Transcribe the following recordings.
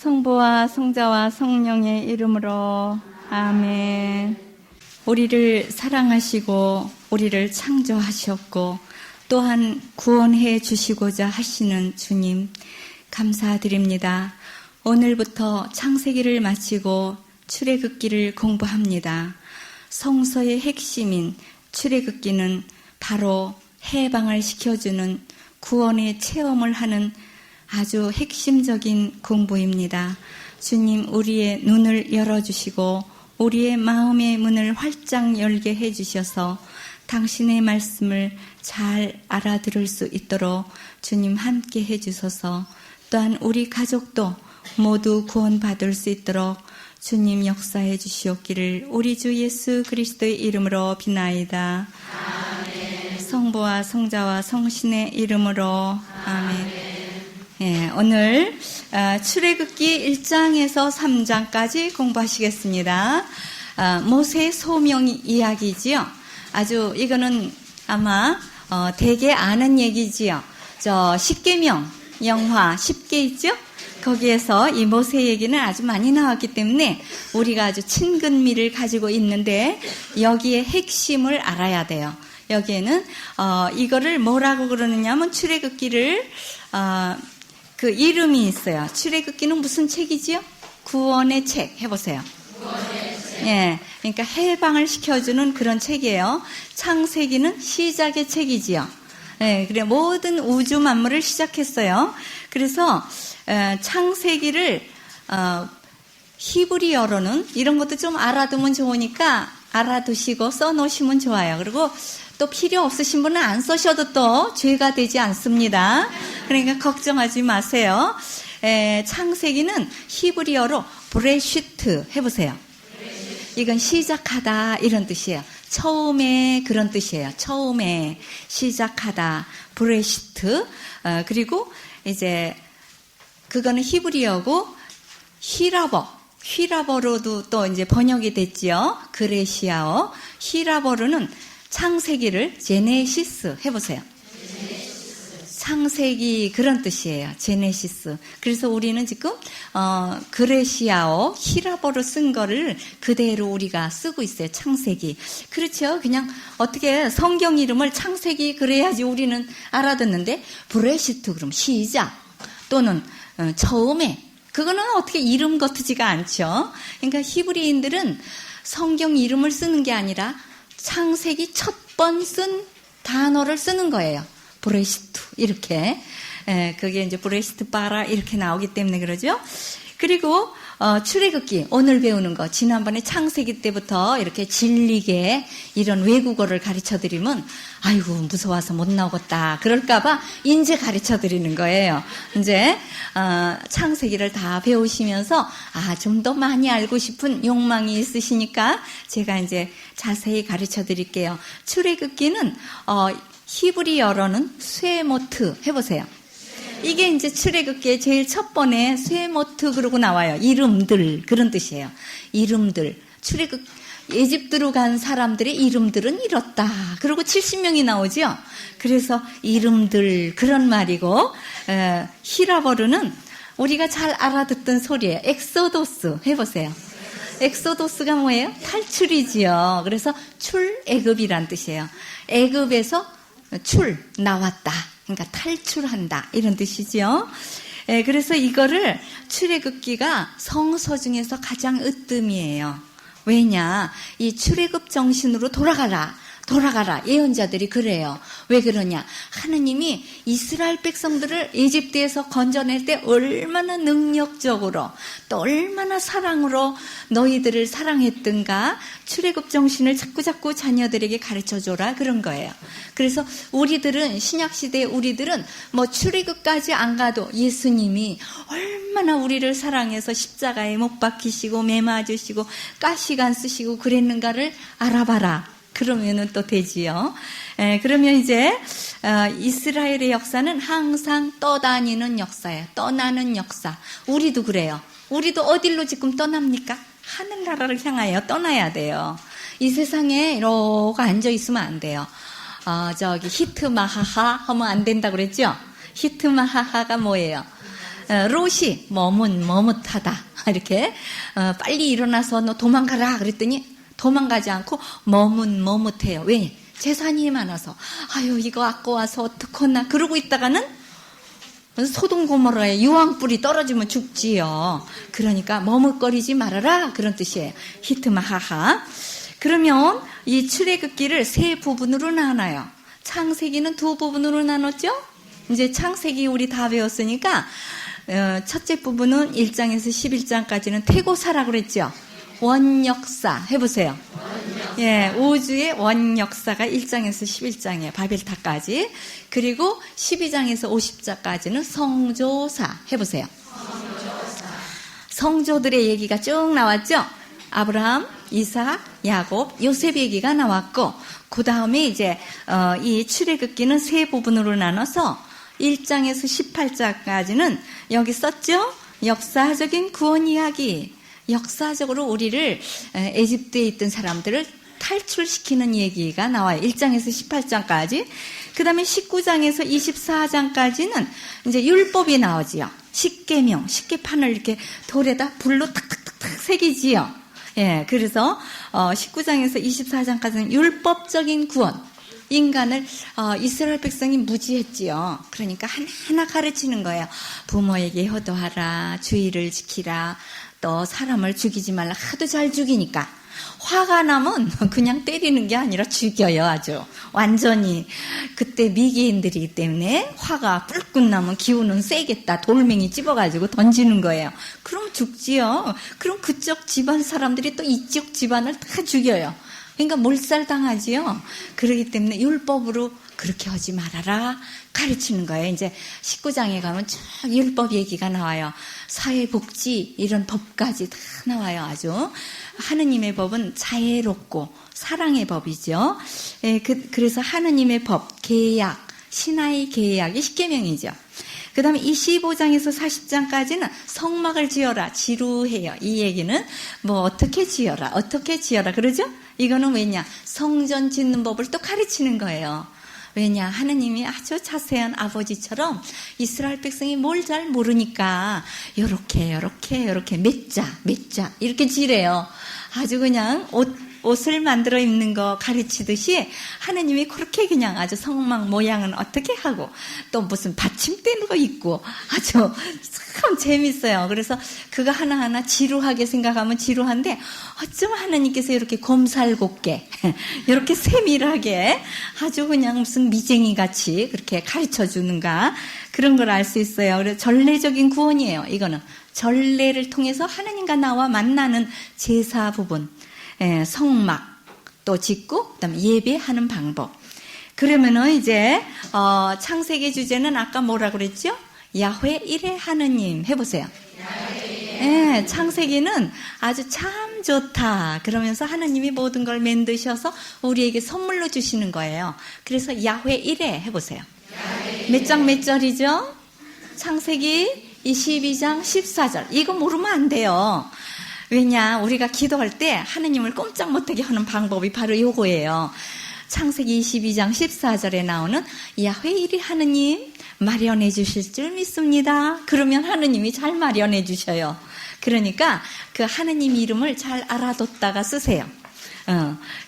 성부와 성자와 성령의 이름으로 아멘. 우리를 사랑하시고 우리를 창조하셨고 또한 구원해 주시고자 하시는 주님 감사드립니다. 오늘부터 창세기를 마치고 출애굽기를 공부합니다. 성서의 핵심인 출애굽기는 바로 해방을 시켜주는 구원의 체험을 하는 아주 핵심적인 공부입니다. 주님, 우리의 눈을 열어주시고 우리의 마음의 문을 활짝 열게 해주셔서 당신의 말씀을 잘 알아들을 수 있도록 주님 함께 해주셔서 또한 우리 가족도 모두 구원받을 수 있도록 주님 역사해 주시옵기를 우리 주 예수 그리스도의 이름으로 비나이다. 아멘. 성부와 성자와 성신의 이름으로 아멘. 예, 오늘 출애굽기 1장에서 3장까지 공부하시겠습니다. 모세의 소명 이야기지요. 아주 이거는 아마 대개 아는 얘기지요. 저 십계명 영화 10개 있죠? 거기에서 이 모세 얘기는 아주 많이 나왔기 때문에 우리가 아주 친근미를 가지고 있는데 여기에 핵심을 알아야 돼요. 여기에는 이거를 뭐라고 그러느냐면 출애굽기를 그 이름이 있어요. 출애굽기는 무슨 책이지요? 구원의 책 해보세요. 구원의 책. 예, 그러니까 해방을 시켜주는 그런 책이에요. 창세기는 시작의 책이지요. 예, 그래 모든 우주 만물을 시작했어요. 그래서 창세기를 히브리어로는 이런 것도 좀 알아두면 좋으니까 알아두시고 써놓으시면 좋아요. 그리고 또 필요 없으신 분은 안 써셔도 또 죄가 되지 않습니다. 그러니까 걱정하지 마세요. 창세기는 히브리어로 브레시트 해보세요. 이건 시작하다 이런 뜻이에요. 처음에 그런 뜻이에요. 처음에 시작하다 브레시트. 그리고 이제 그거는 히브리어고 휘라버로도 또 이제 번역이 됐지요. 그레시아어. 휘라버로는 창세기를 제네시스 해보세요. 창세기 그런 뜻이에요. 제네시스. 그래서 우리는 지금 그레시아어 히라버로 쓴 거를 그대로 우리가 쓰고 있어요. 창세기. 그렇죠. 그냥 어떻게 성경 이름을 창세기 그래야지 우리는 알아듣는데 브레시트 그럼 시작 또는 처음에 그거는 어떻게 이름 같지가 않죠. 그러니까 히브리인들은 성경 이름을 쓰는 게 아니라 창세기 첫 번 쓴 단어를 쓰는 거예요. 브레시트 이렇게. 그게 이제 브레시트 바라 이렇게 나오기 때문에 그러죠. 그리고 출애굽기 오늘 배우는 거 지난번에 창세기 때부터 이렇게 질리게 이런 외국어를 가르쳐드리면 아이고 무서워서 못 나오겠다 그럴까봐 이제 가르쳐드리는 거예요. 이제 창세기를 다 배우시면서 좀 더 많이 알고 싶은 욕망이 있으시니까 제가 이제 자세히 가르쳐드릴게요. 출애굽기는 히브리어로는 쇠모트 해보세요. 이게 이제 출애굽기의 제일 첫 번에 쇠모트 그러고 나와요. 이름들 그런 뜻이에요. 이름들. 출애굽 에집트로 간 사람들의 이름들은 이렇다. 그리고 70명이 나오죠. 그래서 이름들 그런 말이고 히라버르는 우리가 잘 알아듣던 소리예요. 엑소도스 해보세요. 엑소도스가 뭐예요? 탈출이지요. 그래서 출애굽이란 뜻이에요. 애굽에서 나왔다. 그러니까 탈출한다 이런 뜻이죠. 그래서 이거를 출애굽기가 성서 중에서 가장 으뜸이에요. 왜냐? 이 출애굽 정신으로 돌아가라. 예언자들이 그래요. 왜 그러냐? 하느님이 이스라엘 백성들을 이집트에서 건져낼 때 얼마나 능력적으로 또 얼마나 사랑으로 너희들을 사랑했던가 출애굽 정신을 자꾸자꾸 자녀들에게 가르쳐줘라 그런 거예요. 그래서 우리들은 신약시대의 우리들은 뭐 출애굽까지 안 가도 예수님이 얼마나 우리를 사랑해서 십자가에 못 박히시고 매 맞으시고 가시관 쓰시고 그랬는가를 알아봐라. 그러면은 또 되지요. 그러면 이제 이스라엘의 역사는 항상 떠다니는 역사예요. 떠나는 역사. 우리도 그래요. 우리도 어디로 지금 떠납니까? 하늘나라를 향하여 떠나야 돼요. 이 세상에 이러고 앉아 있으면 안 돼요. 저기 히트마하하 하면 안 된다고 그랬죠? 히트마하하가 뭐예요? 롯이 머뭇하다. 이렇게 빨리 일어나서 너 도망가라 그랬더니 도망가지 않고 머뭇해요. 왜? 재산이 많아서 아유 이거 갖고 와서 어떡하나 그러고 있다가는 소돔 고모라에 유황불이 떨어지면 죽지요. 그러니까 머뭇거리지 말아라 그런 뜻이에요. 히트마하하. 그러면 이 출애굽기를 세 부분으로 나눠요. 창세기는 두 부분으로 나눴죠. 이제 창세기 우리 다 배웠으니까 첫째 부분은 1장에서 11장까지는 태고사라고 그랬죠. 원역사 해보세요. 예, 우주의 원역사가 1장에서 11장이에요. 바벨탑까지. 그리고 12장에서 50장까지는 성조사 해보세요. 성조들의 얘기가 쭉 나왔죠. 아브라함, 이삭, 야곱, 요셉 얘기가 나왔고 그 다음에 이제 이 출애굽기는 세 부분으로 나눠서 1장에서 18장까지는 여기 썼죠. 역사적인 구원 이야기. 역사적으로 우리를 에집트에 있던 사람들을 탈출시키는 얘기가 나와요. 1장에서 18장까지. 그 다음에 19장에서 24장까지는 이제 율법이 나오지요. 십계명, 십계판을 이렇게 돌에다 불로 탁탁탁탁 새기지요. 예, 그래서 19장에서 24장까지는 율법적인 구원. 인간을 이스라엘 백성이 무지했지요. 그러니까 하나하나 가르치는 거예요. 부모에게 효도하라, 주의를 지키라, 또 사람을 죽이지 말라. 하도 잘 죽이니까 화가 나면 그냥 때리는 게 아니라 죽여요. 아주 완전히. 그때 미개인들이기 때문에 화가 뿔끝 나면 기운은 세겠다. 돌멩이 찝어가지고 던지는 거예요. 그럼 죽지요. 그럼 그쪽 집안 사람들이 또 이쪽 집안을 다 죽여요. 그러니까 몰살당하지요. 그렇기 때문에 율법으로 그렇게 하지 말아라 가르치는 거예요. 이제 19장에 가면 쭉 율법 얘기가 나와요. 사회복지 이런 법까지 다 나와요. 아주 하느님의 법은 자애롭고 사랑의 법이죠. 예, 그래서 하느님의 법, 계약, 신하의 계약이 십계명이죠. 그 다음에 25장에서 40장까지는 성막을 지어라, 지루해요. 이 얘기는 뭐 어떻게 지어라 그러죠? 이거는 왜냐? 성전 짓는 법을 또 가르치는 거예요. 왜냐? 하느님이 아주 자세한 아버지처럼 이스라엘 백성이 뭘 잘 모르니까 요렇게 몇 자 이렇게 지래요. 아주 그냥 옷을 만들어 입는 거 가르치듯이 하느님이 그렇게 그냥 아주 성막 모양은 어떻게 하고 또 무슨 받침대는 거 있고 아주 참 재밌어요. 그래서 그거 하나하나 지루하게 생각하면 지루한데 어쩜 하느님께서 이렇게 곰살곱게 이렇게 세밀하게 아주 그냥 무슨 미쟁이 같이 그렇게 가르쳐 주는가 그런 걸 알 수 있어요. 그래서 전례적인 구원이에요. 이거는 전례를 통해서 하느님과 나와 만나는 제사 부분. 성막 또 짓고 그다음에 예배하는 방법. 그러면은 이제 창세기 주제는 아까 뭐라 그랬죠? 야훼 일의 하느님 해보세요. 예, 창세기는 아주 참 좋다. 그러면서 하느님이 모든 걸 만드셔서 우리에게 선물로 주시는 거예요. 그래서 야훼 일의 해보세요. 몇 장 몇 절이죠? 창세기 22장 14절. 이거 모르면 안 돼요. 왜냐? 우리가 기도할 때 하느님을 꼼짝 못하게 하는 방법이 바로 요거예요. 창세기 22장 14절에 나오는 야훼 일이 하느님 마련해 주실 줄 믿습니다. 그러면 하느님이 잘 마련해 주셔요. 그러니까 그 하느님 이름을 잘 알아뒀다가 쓰세요.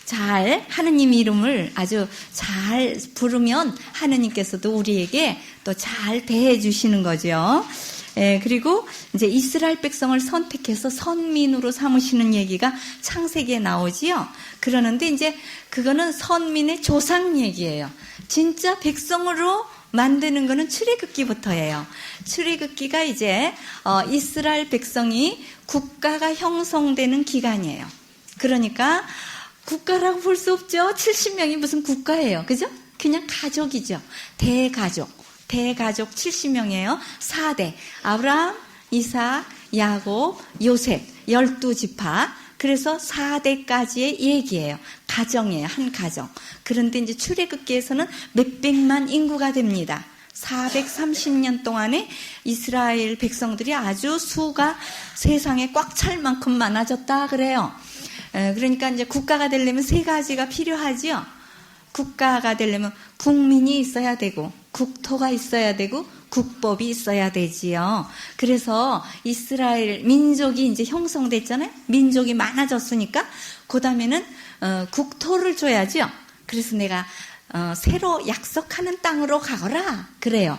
잘 하느님 이름을 아주 잘 부르면 하느님께서도 우리에게 또 잘 대해 주시는 거죠. 예, 그리고 이제 이스라엘 백성을 선택해서 선민으로 삼으시는 얘기가 창세기에 나오지요. 그러는데 이제 그거는 선민의 조상 얘기예요. 진짜 백성으로 만드는 거는 출애굽기부터예요. 출애굽기가 이제 이스라엘 백성이 국가가 형성되는 기간이에요. 그러니까 국가라고 볼 수 없죠. 70명이 무슨 국가예요. 그죠? 그냥 가족이죠. 대가족 70명이에요. 4대. 아브라함, 이삭, 야곱, 요셉 12지파. 그래서 4대까지의 얘기예요. 가정이에요. 한 가정. 그런데 이제 출애굽기에서는 몇백만 인구가 됩니다. 430년 동안에 이스라엘 백성들이 아주 수가 세상에 꽉 찰 만큼 많아졌다 그래요. 그러니까 이제 국가가 되려면 세 가지가 필요하지요. 국가가 되려면 국민이 있어야 되고 국토가 있어야 되고 국법이 있어야 되지요. 그래서 이스라엘 민족이 이제 형성됐잖아요. 민족이 많아졌으니까 그 다음에는 국토를 줘야죠. 그래서 내가 새로 약속하는 땅으로 가거라 그래요.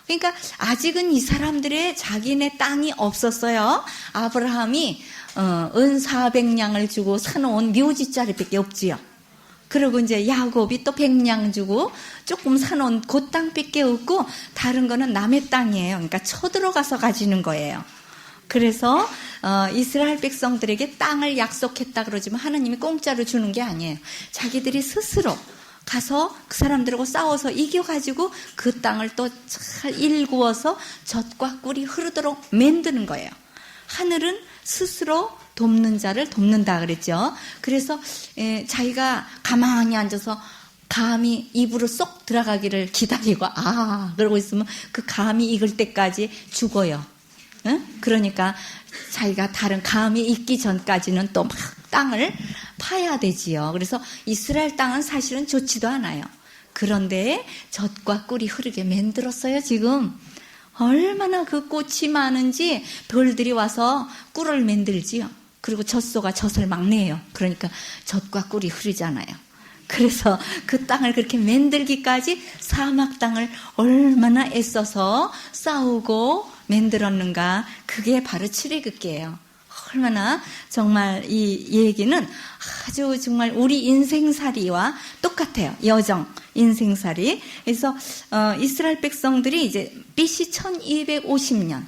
그러니까 아직은 이 사람들의 자기네 땅이 없었어요. 아브라함이 은 400냥을 주고 사놓은 묘지자리밖에 없지요. 그리고 이제 야곱이 또 100냥 주고 조금 사놓은 그 땅밖에 없고 다른 거는 남의 땅이에요. 그러니까 쳐들어가서 가지는 거예요. 그래서 이스라엘 백성들에게 땅을 약속했다 그러지만 하나님이 공짜로 주는 게 아니에요. 자기들이 스스로 가서 그 사람들하고 싸워서 이겨가지고 그 땅을 또 잘 일구어서 젖과 꿀이 흐르도록 만드는 거예요. 하늘은 스스로 돕는 자를 돕는다 그랬죠. 그래서 자기가 가만히 앉아서 감이 입으로 쏙 들어가기를 기다리고 그러고 있으면 그 감이 익을 때까지 죽어요. 응? 그러니까 자기가 다른 감이 익기 전까지는 또 막 땅을 파야 되지요. 그래서 이스라엘 땅은 사실은 좋지도 않아요. 그런데 젖과 꿀이 흐르게 만들었어요. 지금 얼마나 그 꽃이 많은지 벌들이 와서 꿀을 만들지요. 그리고 젖소가 젖을 막 내요. 그러니까 젖과 꿀이 흐르잖아요. 그래서 그 땅을 그렇게 만들기까지 사막 땅을 얼마나 애써서 싸우고 만들었는가. 그게 바로 출애굽기예요. 얼마나 정말 이 얘기는 아주 정말 우리 인생살이와 똑같아요. 여정, 인생살이. 그래서 이스라엘 백성들이 이제 BC 1250년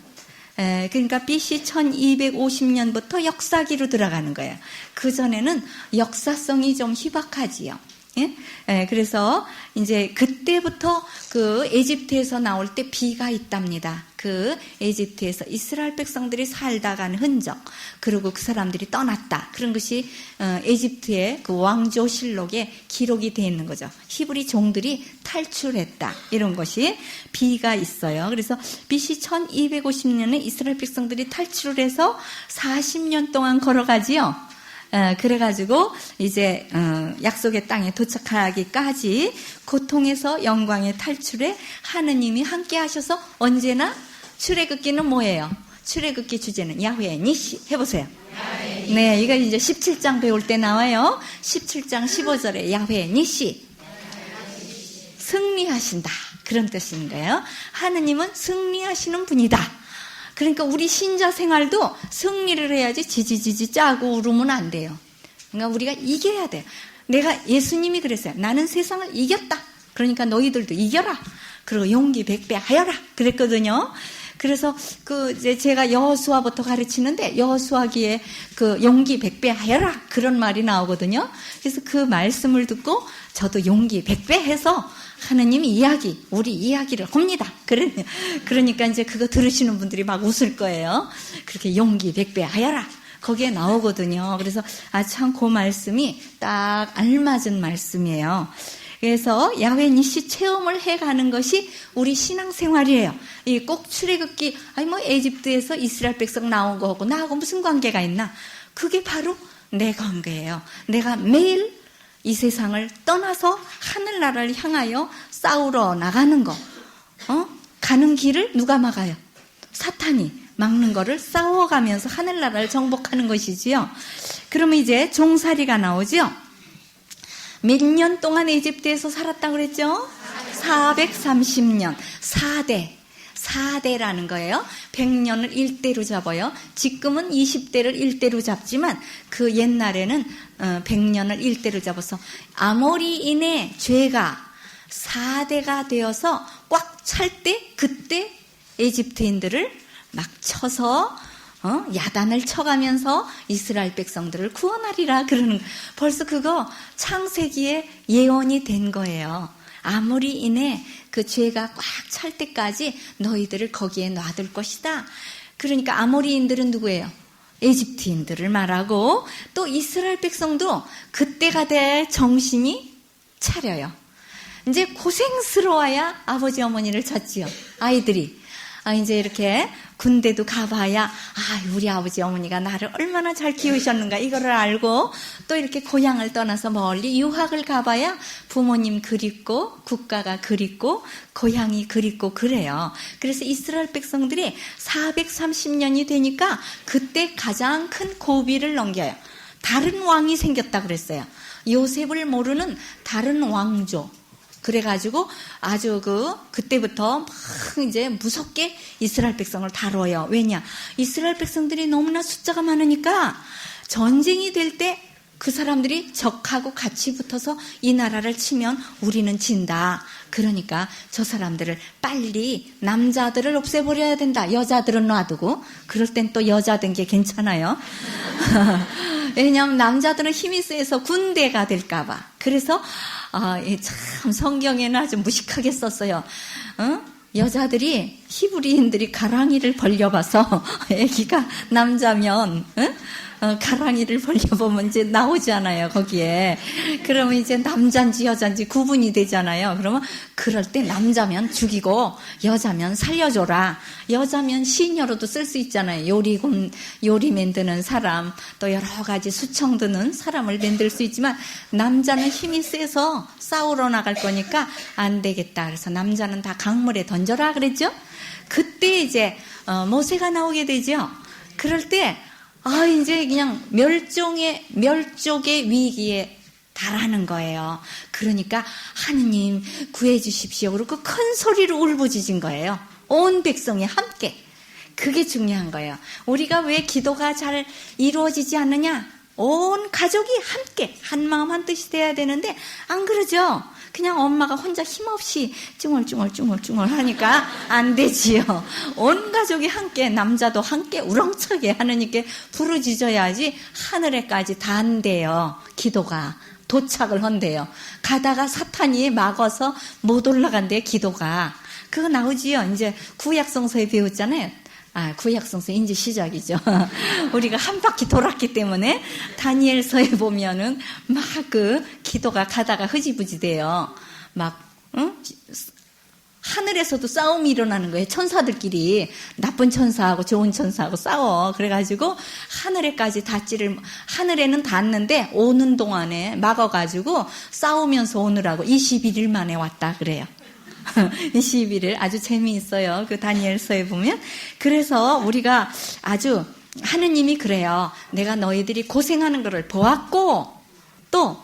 그러니까 BC 1250년부터 역사기로 들어가는 거예요. 그전에는 역사성이 좀 희박하지요. 예? 그래서 이제 그때부터 그 에집트에서 나올 때 비가 있답니다. 그 에집트에서 이스라엘 백성들이 살다 간 흔적, 그리고 그 사람들이 떠났다. 그런 것이 에집트의 그 왕조실록에 기록이 되어 있는 거죠. 히브리 종들이 탈출했다. 이런 것이 비가 있어요. 그래서 BC 1250년에 이스라엘 백성들이 탈출을 해서 40년 동안 걸어가지요. 그래가지고 이제 약속의 땅에 도착하기까지 고통에서 영광의 탈출에 하느님이 함께 하셔서 언제나 출애굽기는 뭐예요? 출애굽기 주제는 야훼 니시 해보세요. 네, 이거 이제 17장 배울 때 나와요. 17장 15절에 야훼 니시 승리하신다 그런 뜻인 거예요. 하느님은 승리하시는 분이다. 그러니까 우리 신자 생활도 승리를 해야지 지지지지 짜고 울으면 안 돼요. 그러니까 우리가 이겨야 돼요. 내가 예수님이 그랬어요. 나는 세상을 이겼다. 그러니까 너희들도 이겨라. 그리고 용기 100배 하여라. 그랬거든요. 그래서 그 이제 제가 여호수아부터 가르치는데 여호수아기에 그 용기 100배 하여라 그런 말이 나오거든요. 그래서 그 말씀을 듣고 저도 용기 100배 해서 하느님 이야기, 우리 이야기를 합니다. 그러니까 이제 그거 들으시는 분들이 막 웃을 거예요. 그렇게 용기 100배 하여라. 거기에 나오거든요. 그래서 참 그 말씀이 딱 알맞은 말씀이에요. 그래서 야훼 니시 체험을 해가는 것이 우리 신앙생활이에요. 이 꼭 출애굽기, 뭐 에집트에서 이스라엘 백성 나온 거하고 나하고 무슨 관계가 있나? 그게 바로 내 관계예요. 내가 매일 이 세상을 떠나서 하늘나라를 향하여 싸우러 나가는 거. 가는 길을 누가 막아요? 사탄이 막는 거를 싸워가면서 하늘나라를 정복하는 것이지요. 그러면 이제 종살이가 나오죠. 몇 년 동안 에집트에서 살았다고 그랬죠? 430년. 4대라는 거예요. 100년을 1대로 잡아요. 지금은 20대를 1대로 잡지만 그 옛날에는 100년을 1대로 잡아서 아모리인의 죄가 4대가 되어서 꽉 찰 때 그때 에집트인들을 막 쳐서 야단을 쳐가면서 이스라엘 백성들을 구원하리라 그러는 벌써 그거 창세기에 예언이 된 거예요. 아모리인의 그 죄가 꽉 찰 때까지 너희들을 거기에 놔둘 것이다. 그러니까 아모리인들은 누구예요? 에집트인들을 말하고 또 이스라엘 백성도 그때가 될 정신이 차려요. 이제 고생스러워야 아버지 어머니를 찾지요. 아이들이 이제 이렇게 군대도 가봐야 우리 아버지 어머니가 나를 얼마나 잘 키우셨는가 이거를 알고, 또 이렇게 고향을 떠나서 멀리 유학을 가봐야 부모님 그립고 국가가 그립고 고향이 그립고 그래요. 그래서 이스라엘 백성들이 430년이 되니까 그때 가장 큰 고비를 넘겨요. 다른 왕이 생겼다 그랬어요. 요셉을 모르는 다른 왕조. 그래가지고 아주 그때부터 막 이제 무섭게 이스라엘 백성을 다뤄요. 왜냐? 이스라엘 백성들이 너무나 숫자가 많으니까 전쟁이 될 때 그 사람들이 적하고 같이 붙어서 이 나라를 치면 우리는 진다. 그러니까 저 사람들을 빨리 남자들을 없애버려야 된다. 여자들은 놔두고. 그럴 땐 또 여자 된 게 괜찮아요. 왜냐하면 남자들은 힘이 세서 군대가 될까봐. 그래서 참 성경에는 아주 무식하게 썼어요. 여자들이 히브리인들이 가랑이를 벌려봐서 애기가 남자면 가랑이를 벌려보면 이제 나오잖아요, 거기에. 그러면 이제 남잔지 여잔지 구분이 되잖아요. 그러면 그럴 때 남자면 죽이고 여자면 살려줘라. 여자면 시녀로도 쓸 수 있잖아요. 요리 만드는 사람, 또 여러 가지 수청 드는 사람을 만들 수 있지만 남자는 힘이 세서 싸우러 나갈 거니까 안 되겠다. 그래서 남자는 다 강물에 던져라 그랬죠. 그때 이제 모세가 나오게 되죠. 그럴 때 이제 그냥 멸종의 위기에 달하는 거예요. 그러니까 하느님 구해주십시오. 그리고 큰 소리로 울부짖은 거예요. 온 백성이 함께. 그게 중요한 거예요. 우리가 왜 기도가 잘 이루어지지 않느냐? 온 가족이 함께 한 마음 한 뜻이 돼야 되는데 안 그러죠. 그냥 엄마가 혼자 힘없이 쭝얼쭝얼 하니까 안 되지요. 온 가족이 함께, 남자도 함께 우렁차게 하느님께 부르짖어야지 하늘에까지 닿는데요. 기도가 도착을 한대요. 가다가 사탄이 막아서 못 올라간대요. 기도가. 그거 나오지요. 이제 구약성서에 배웠잖아요. 구약성서 이제 시작이죠. 우리가 한 바퀴 돌았기 때문에 다니엘서에 보면은 막 기도가 가다가 흐지부지 돼요. 하늘에서도 싸움이 일어나는 거예요. 천사들끼리 나쁜 천사하고 좋은 천사하고 싸워. 그래가지고 하늘에까지 하늘에는 닿는데 오는 동안에 막아가지고 싸우면서 오느라고 21일 만에 왔다 그래요. 21일 아주 재미있어요. 그 다니엘서에 보면. 그래서 우리가 아주 하느님이 그래요. 내가 너희들이 고생하는 것을 보았고 또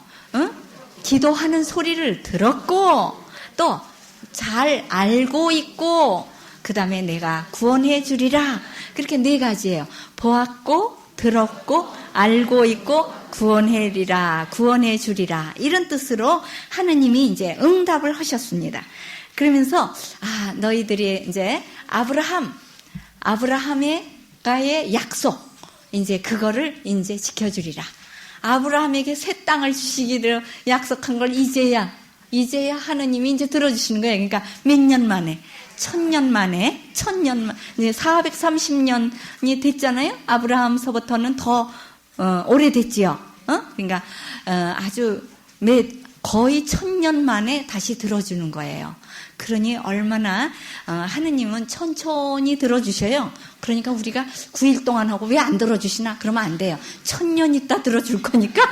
기도하는 소리를 들었고 또 잘 알고 있고 그 다음에 내가 구원해 주리라. 그렇게 4가지예요. 보았고 들었고 알고 있고 구원해 주리라. 이런 뜻으로 하느님이 이제 응답을 하셨습니다. 그러면서 너희들이 이제 아브라함과의 약속 이제 그거를 이제 지켜주리라. 아브라함에게 새 땅을 주시기를 약속한 걸 이제야 하느님이 이제 들어주시는 거예요. 그러니까 몇 년 만에 1000년 만에 이제 430년이 됐잖아요. 아브라함서부터는 더 오래됐지요. 그러니까 아주 거의 1000년 만에 다시 들어주는 거예요. 그러니 얼마나 하느님은 천천히 들어주셔요. 그러니까 우리가 9일 동안 하고 왜 안 들어주시나? 그러면 안 돼요. 1000년 있다 들어줄 거니까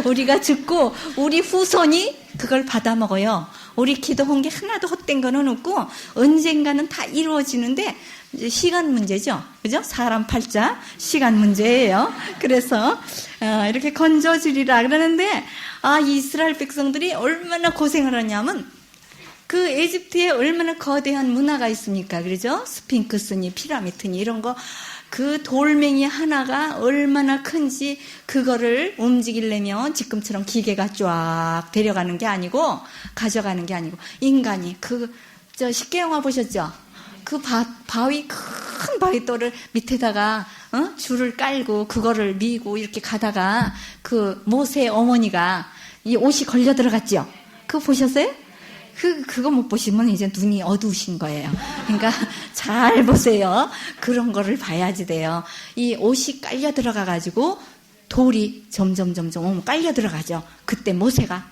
우리가 듣고 우리 후손이 그걸 받아 먹어요. 우리 기도한 게 하나도 헛된 거는 없고 언젠가는 다 이루어지는데 이제 시간 문제죠. 그죠? 사람 팔자 시간 문제예요. 그래서 이렇게 건져주리라 그러는데 이스라엘 백성들이 얼마나 고생을 하냐면 그 에집트에 얼마나 거대한 문화가 있습니까? 그러죠? 스핑크스니 피라미드니 이런 거 그 돌멩이 하나가 얼마나 큰지 그거를 움직이려면 지금처럼 기계가 쫙 데려가는 게 아니고 가져가는 게 아니고 인간이 쉽게 영화 보셨죠? 그 바위 큰 바위돌을 밑에다가 줄을 깔고 그거를 미고 이렇게 가다가 그 모세 어머니가 이 옷이 걸려 들어갔죠? 그거 보셨어요? 그거 못 보시면 이제 눈이 어두우신 거예요. 그러니까 잘 보세요. 그런 거를 봐야지 돼요. 이 옷이 깔려 들어가가지고 돌이 점점 깔려 들어가죠. 그때 모세가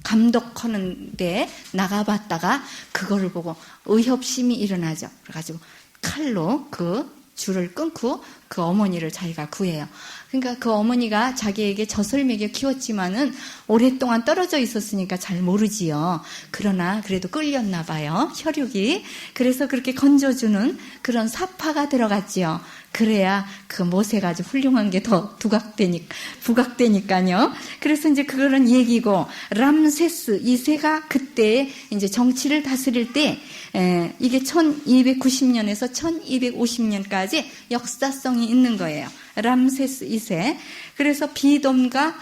감독하는데 나가봤다가 그거를 보고 의협심이 일어나죠. 그래가지고 칼로 그 줄을 끊고 그 어머니를 자기가 구해요. 그러니까 그 어머니가 자기에게 젖을 먹여 키웠지만은 오랫동안 떨어져 있었으니까 잘 모르지요. 그러나 그래도 끌렸나 봐요. 혈육이. 그래서 그렇게 건져주는 그런 사파가 들어갔지요. 그래야 그 모세가 아주 훌륭한 게 더 부각되니까요. 그래서 이제 그거는 얘기고, 람세스 2세가 그때 이제 정치를 다스릴 때, 이게 1290년에서 1250년까지 역사성이 있는 거예요. 람세스 2세. 그래서 비돔과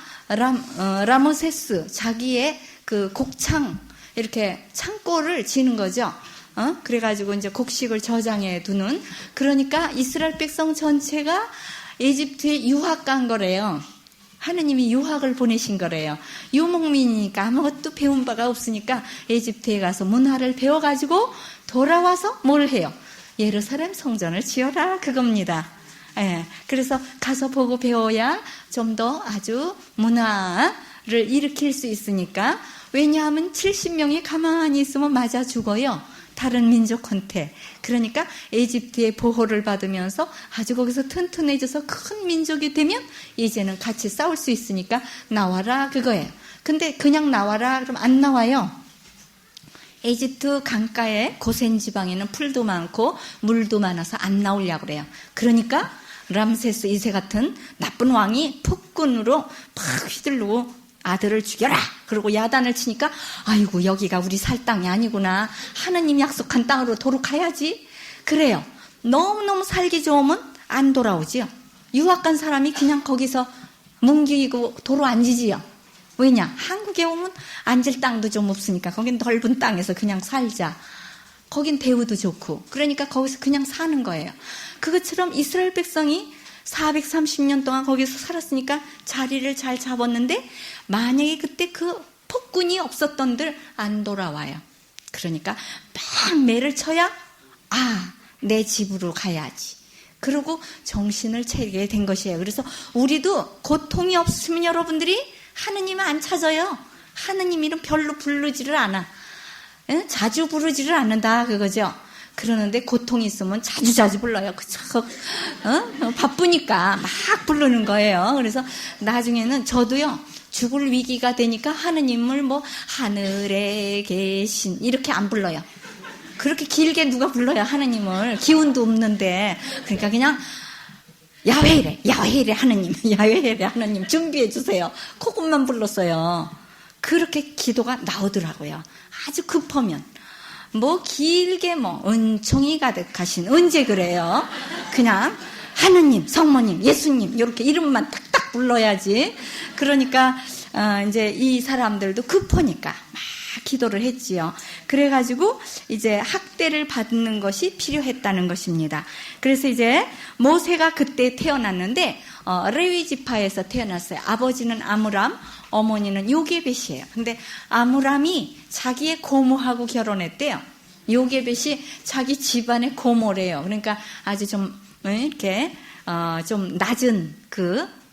라모세스, 자기의 그 곡창, 이렇게 창고를 지는 거죠. 그래가지고 이제 곡식을 저장해 두는, 그러니까 이스라엘 백성 전체가 이집트에 유학 간 거래요. 하느님이 유학을 보내신 거래요. 유목민이니까 아무것도 배운 바가 없으니까 이집트에 가서 문화를 배워가지고 돌아와서 뭘 해요? 예루살렘 성전을 지어라, 그겁니다. 예, 그래서 가서 보고 배워야 좀 더 아주 문화를 일으킬 수 있으니까. 왜냐하면 70명이 가만히 있으면 맞아 죽어요. 다른 민족한테. 그러니까 이집트의 보호를 받으면서 아주 거기서 튼튼해져서 큰 민족이 되면 이제는 같이 싸울 수 있으니까 나와라, 그거예요. 근데 그냥 나와라 그럼 안 나와요. 이집트 강가에 고센 지방에는 풀도 많고 물도 많아서 안 나오려고 그래요. 그러니까 람세스 2세 같은 나쁜 왕이 폭군으로 팍 휘둘르고 아들을 죽여라! 그리고 야단을 치니까 아이고 여기가 우리 살 땅이 아니구나. 하느님 약속한 땅으로 도로 가야지. 그래요. 너무너무 살기 좋으면 안 돌아오지요. 유학 간 사람이 그냥 거기서 뭉기고 도로 앉지요. 왜냐? 한국에 오면 앉을 땅도 좀 없으니까 거긴 넓은 땅에서 그냥 살자. 거긴 대우도 좋고. 그러니까 거기서 그냥 사는 거예요. 그것처럼 이스라엘 백성이 430년 동안 거기서 살았으니까 자리를 잘 잡았는데 만약에 그때 그 폭군이 없었던들 안 돌아와요. 그러니까 막 매를 쳐야 내 집으로 가야지. 그러고 정신을 차리게 된 것이에요. 그래서 우리도 고통이 없으면 여러분들이 하느님을 안 찾아요. 하느님 이름 별로 부르지를 않아. 자주 부르지를 않는다, 그거죠. 그러는데 고통이 있으면 자주 불러요. 그쵸? 바쁘니까 막 부르는 거예요. 그래서 나중에는 저도요, 죽을 위기가 되니까 하느님을 뭐 하늘에 계신 이렇게 안 불러요. 그렇게 길게 누가 불러요, 하느님을. 기운도 없는데. 그러니까 그냥 야훼이래 하느님, 야훼이래 하느님 준비해 주세요. 그것만 불렀어요. 그렇게 기도가 나오더라고요. 아주 급하면. 뭐 길게 은총이 가득하신, 언제 그래요? 그냥 하느님, 성모님, 예수님 이렇게 이름만 딱딱 불러야지. 그러니까 이제 이 사람들도 급하니까 막 기도를 했지요. 그래가지고 이제 학대를 받는 것이 필요했다는 것입니다. 그래서 이제 모세가 그때 태어났는데 레위 지파에서 태어났어요. 아버지는 아므람, 어머니는 요게벳이에요. 근데 아므람이 자기의 고모하고 결혼했대요. 요게벳이 자기 집안의 고모래요. 그러니까 아주 좀 이렇게 좀 낮은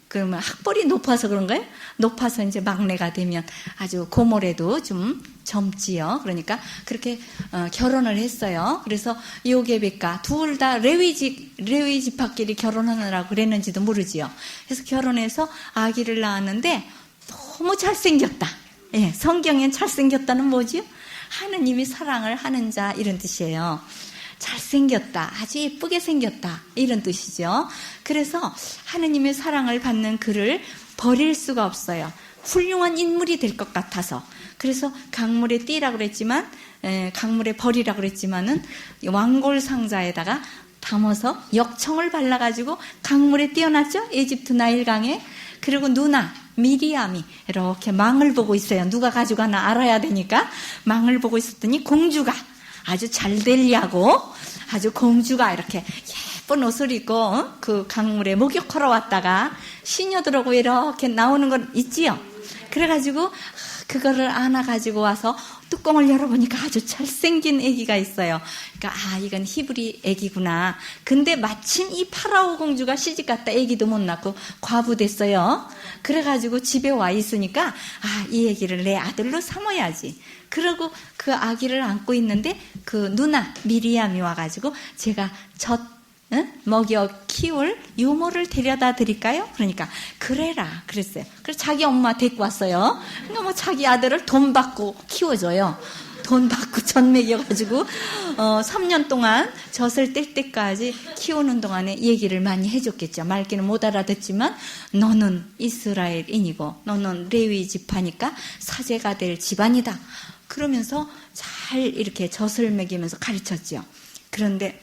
그러면 학벌이 높아서 그런가요? 높아서 이제 막내가 되면 아주 고모래도 좀 젊지요. 그러니까 그렇게 결혼을 했어요. 그래서 요게벳과 둘 다 레위 지파끼리 결혼하느라고 그랬는지도 모르지요. 그래서 결혼해서 아기를 낳았는데 너무 잘생겼다. 예, 성경엔 잘생겼다는 뭐지요? 하느님이 사랑을 하는 자, 이런 뜻이에요. 잘생겼다, 아주 예쁘게 생겼다, 이런 뜻이죠. 그래서 하느님의 사랑을 받는 그를 버릴 수가 없어요. 훌륭한 인물이 될 것 같아서. 그래서 강물에 띄라고 그랬지만, 강물에 버리라고 그랬지만은 왕골 상자에다가 담아서 역청을 발라가지고 강물에 띄어놨죠? 이집트 나일강에. 그리고 누나 미리암이 이렇게 망을 보고 있어요. 누가 가져가나 알아야 되니까 망을 보고 있었더니 공주가 아주 잘 되려고 아주 공주가 이렇게 예쁜 옷을 입고 그 강물에 목욕하러 왔다가 시녀들하고 이렇게 나오는 건 있지요. 그래가지고 그거를 안아가지고 와서 뚜껑을 열어보니까 아주 잘생긴 아기가 있어요. 그러니까 이건 히브리 아기구나. 근데 마침 이 파라오 공주가 시집갔다 아기도 못 낳고 과부됐어요. 그래가지고 집에 와 있으니까 이 아기를 내 아들로 삼아야지. 그러고 그 아기를 안고 있는데 그 누나 미리암이 와가지고 제가 먹여 키울 유모를 데려다 드릴까요? 그러니까 그래라 그랬어요. 그래서 자기 엄마 데리고 왔어요. 그러니까 뭐 자기 아들을 돈 받고 키워줘요. 돈 받고 젖 먹여가지고 3년 동안 젖을 뗄 때까지 키우는 동안에 얘기를 많이 해줬겠죠. 말귀는 못 알아듣지만 너는 이스라엘인이고 너는 레위 지파니까 사제가 될 집안이다. 그러면서 잘 이렇게 젖을 먹이면서 가르쳤죠. 그런데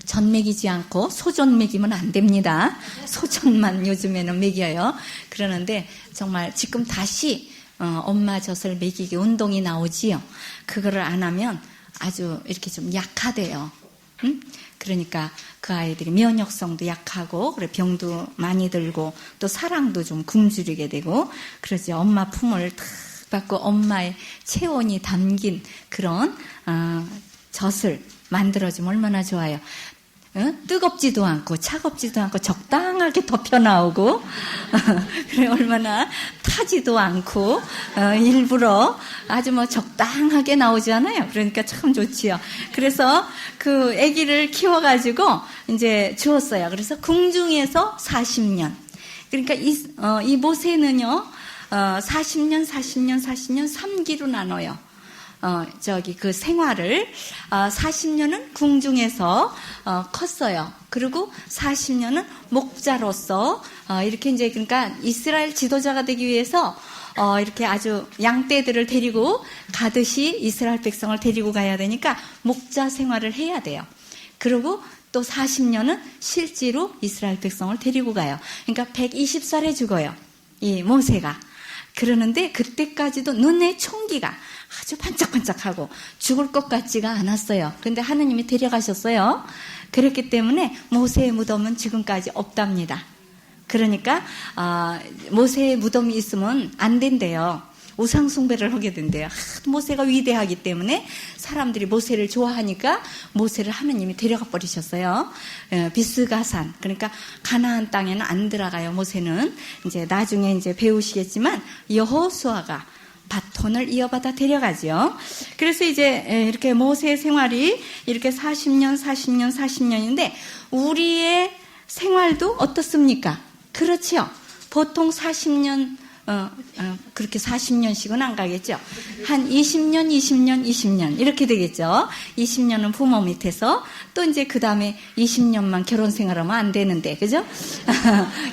젖 먹이지 않고 소젖 먹이면 안 됩니다. 소젖만 요즘에는 먹여요. 그러는데 정말 지금 다시 엄마 젖을 먹이기 운동이 나오지요. 그거를 안 하면 아주 이렇게 좀 약하대요. 그러니까 그 아이들이 면역성도 약하고 그래 병도 많이 들고 또 사랑도 좀 굶주리게 되고 그러지. 엄마 품을 탁 받고 엄마의 체온이 담긴 그런 젖을 만들어주면 얼마나 좋아요. 뜨겁지도 않고 차갑지도 않고 적당하게 덮여 나오고 그래 얼마나 타지도 않고 일부러 아주 뭐 적당하게 나오잖아요. 그러니까 참 좋지요. 그래서 그 아기를 키워가지고 이제 주었어요. 그래서 궁중에서 40년. 그러니까 이 모세는요 40년 3기로 나눠요. 그 생활을 40년은 궁중에서 컸어요. 그리고 40년은 목자로서 이렇게 이제 그러니까 이스라엘 지도자가 되기 위해서 이렇게 아주 양떼들을 데리고 가듯이 이스라엘 백성을 데리고 가야 되니까 목자 생활을 해야 돼요. 그리고 또 40년은 실제로 이스라엘 백성을 데리고 가요. 그러니까 120살에 죽어요. 이 모세가. 그러는데 그때까지도 눈에 총기가 아주 반짝반짝하고 죽을 것 같지가 않았어요. 그런데 하느님이 데려가셨어요. 그랬기 때문에 모세의 무덤은 지금까지 없답니다. 그러니까 모세의 무덤이 있으면 안 된대요. 우상 숭배를 하게 된대요. 모세가 위대하기 때문에 사람들이 모세를 좋아하니까 모세를 하느님이 데려가 버리셨어요. 비스가산. 그러니까 가나안 땅에는 안 들어가요. 모세는 이제 나중에 이제 배우시겠지만 여호수아가 바톤을 이어받아 데려가죠. 그래서 이제 이렇게 모세의 생활이 이렇게 40년인데 우리의 생활도 어떻습니까? 그렇죠. 보통 40년 그렇게 40년씩은 안 가겠죠. 한 20년 이렇게 되겠죠. 20년은 부모 밑에서 또 이제 그 다음에 20년만 결혼 생활하면 안 되는데, 그죠?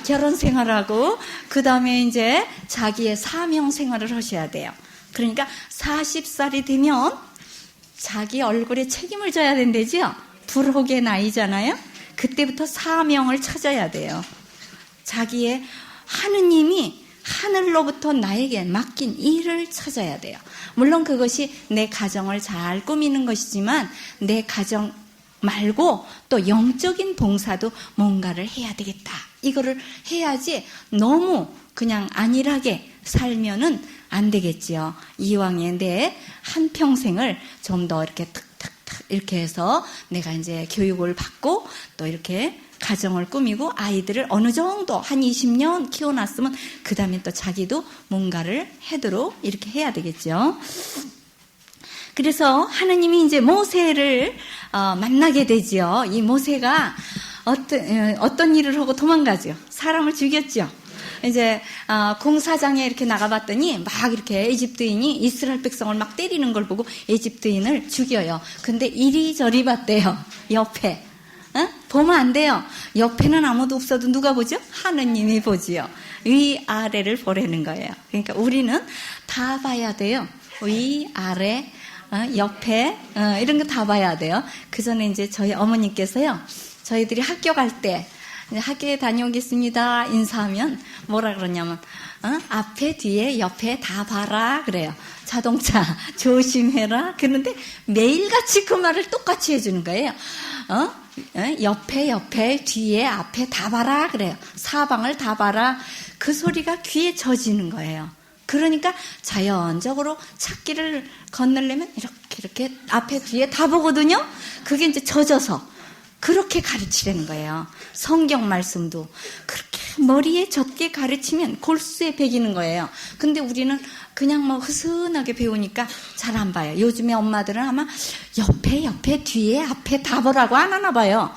결혼 생활하고 그 다음에 이제 자기의 사명 생활을 하셔야 돼요. 그러니까 40살이 되면 자기 얼굴에 책임을 져야 된대죠. 불혹의 나이잖아요. 그때부터 사명을 찾아야 돼요. 자기의 하느님이 하늘로부터 나에게 맡긴 일을 찾아야 돼요. 물론 그것이 내 가정을 잘 꾸미는 것이지만 내 가정 말고 또 영적인 봉사도 뭔가를 해야 되겠다. 이거를 해야지 너무 그냥 안일하게 살면은 안 되겠지요. 이왕에 내 한평생을 좀 더 이렇게 탁탁탁 이렇게 해서 내가 이제 교육을 받고 또 이렇게 가정을 꾸미고 아이들을 어느 정도 한 20년 키워놨으면 그 다음에 또 자기도 뭔가를 하도록 이렇게 해야 되겠죠. 그래서 하느님이 이제 모세를 만나게 되지요. 이 모세가 어떤 일을 하고 도망가죠. 사람을 죽였죠. 이제 공사장에 이렇게 나가봤더니 막 이렇게 이집트인이 이스라엘 백성을 막 때리는 걸 보고 이집트인을 죽여요. 근데 이리저리 봤대요. 옆에. 보면 안 돼요. 옆에는 아무도 없어도 누가 보죠? 하느님이 보지요. 위아래를 보라는 거예요. 그러니까 우리는 다 봐야 돼요. 위아래, 옆에 이런 거 다 봐야 돼요. 그 전에 이제 저희 어머니께서요. 저희들이 학교 갈 때 학교에 다녀오겠습니다 인사하면 뭐라 그러냐면 앞에 뒤에 옆에 다 봐라 그래요. 자동차 조심해라. 그런데 매일같이 그 말을 똑같이 해주는 거예요. 옆에 뒤에 앞에 다 봐라 그래요. 사방을 다 봐라. 그 소리가 귀에 젖이는 거예요. 그러니까 자연적으로 찾기를 건너려면 이렇게 앞에 뒤에 다 보거든요. 그게 이제 젖어서 그렇게 가르치려는 거예요. 성경 말씀도 그렇게 머리에 젖게 가르치면 골수에 배기는 거예요. 근데 우리는 그냥 뭐 흐슨하게 배우니까 잘 안 봐요. 요즘에 엄마들은 아마 옆에 뒤에 앞에 다 보라고 안 하나 봐요.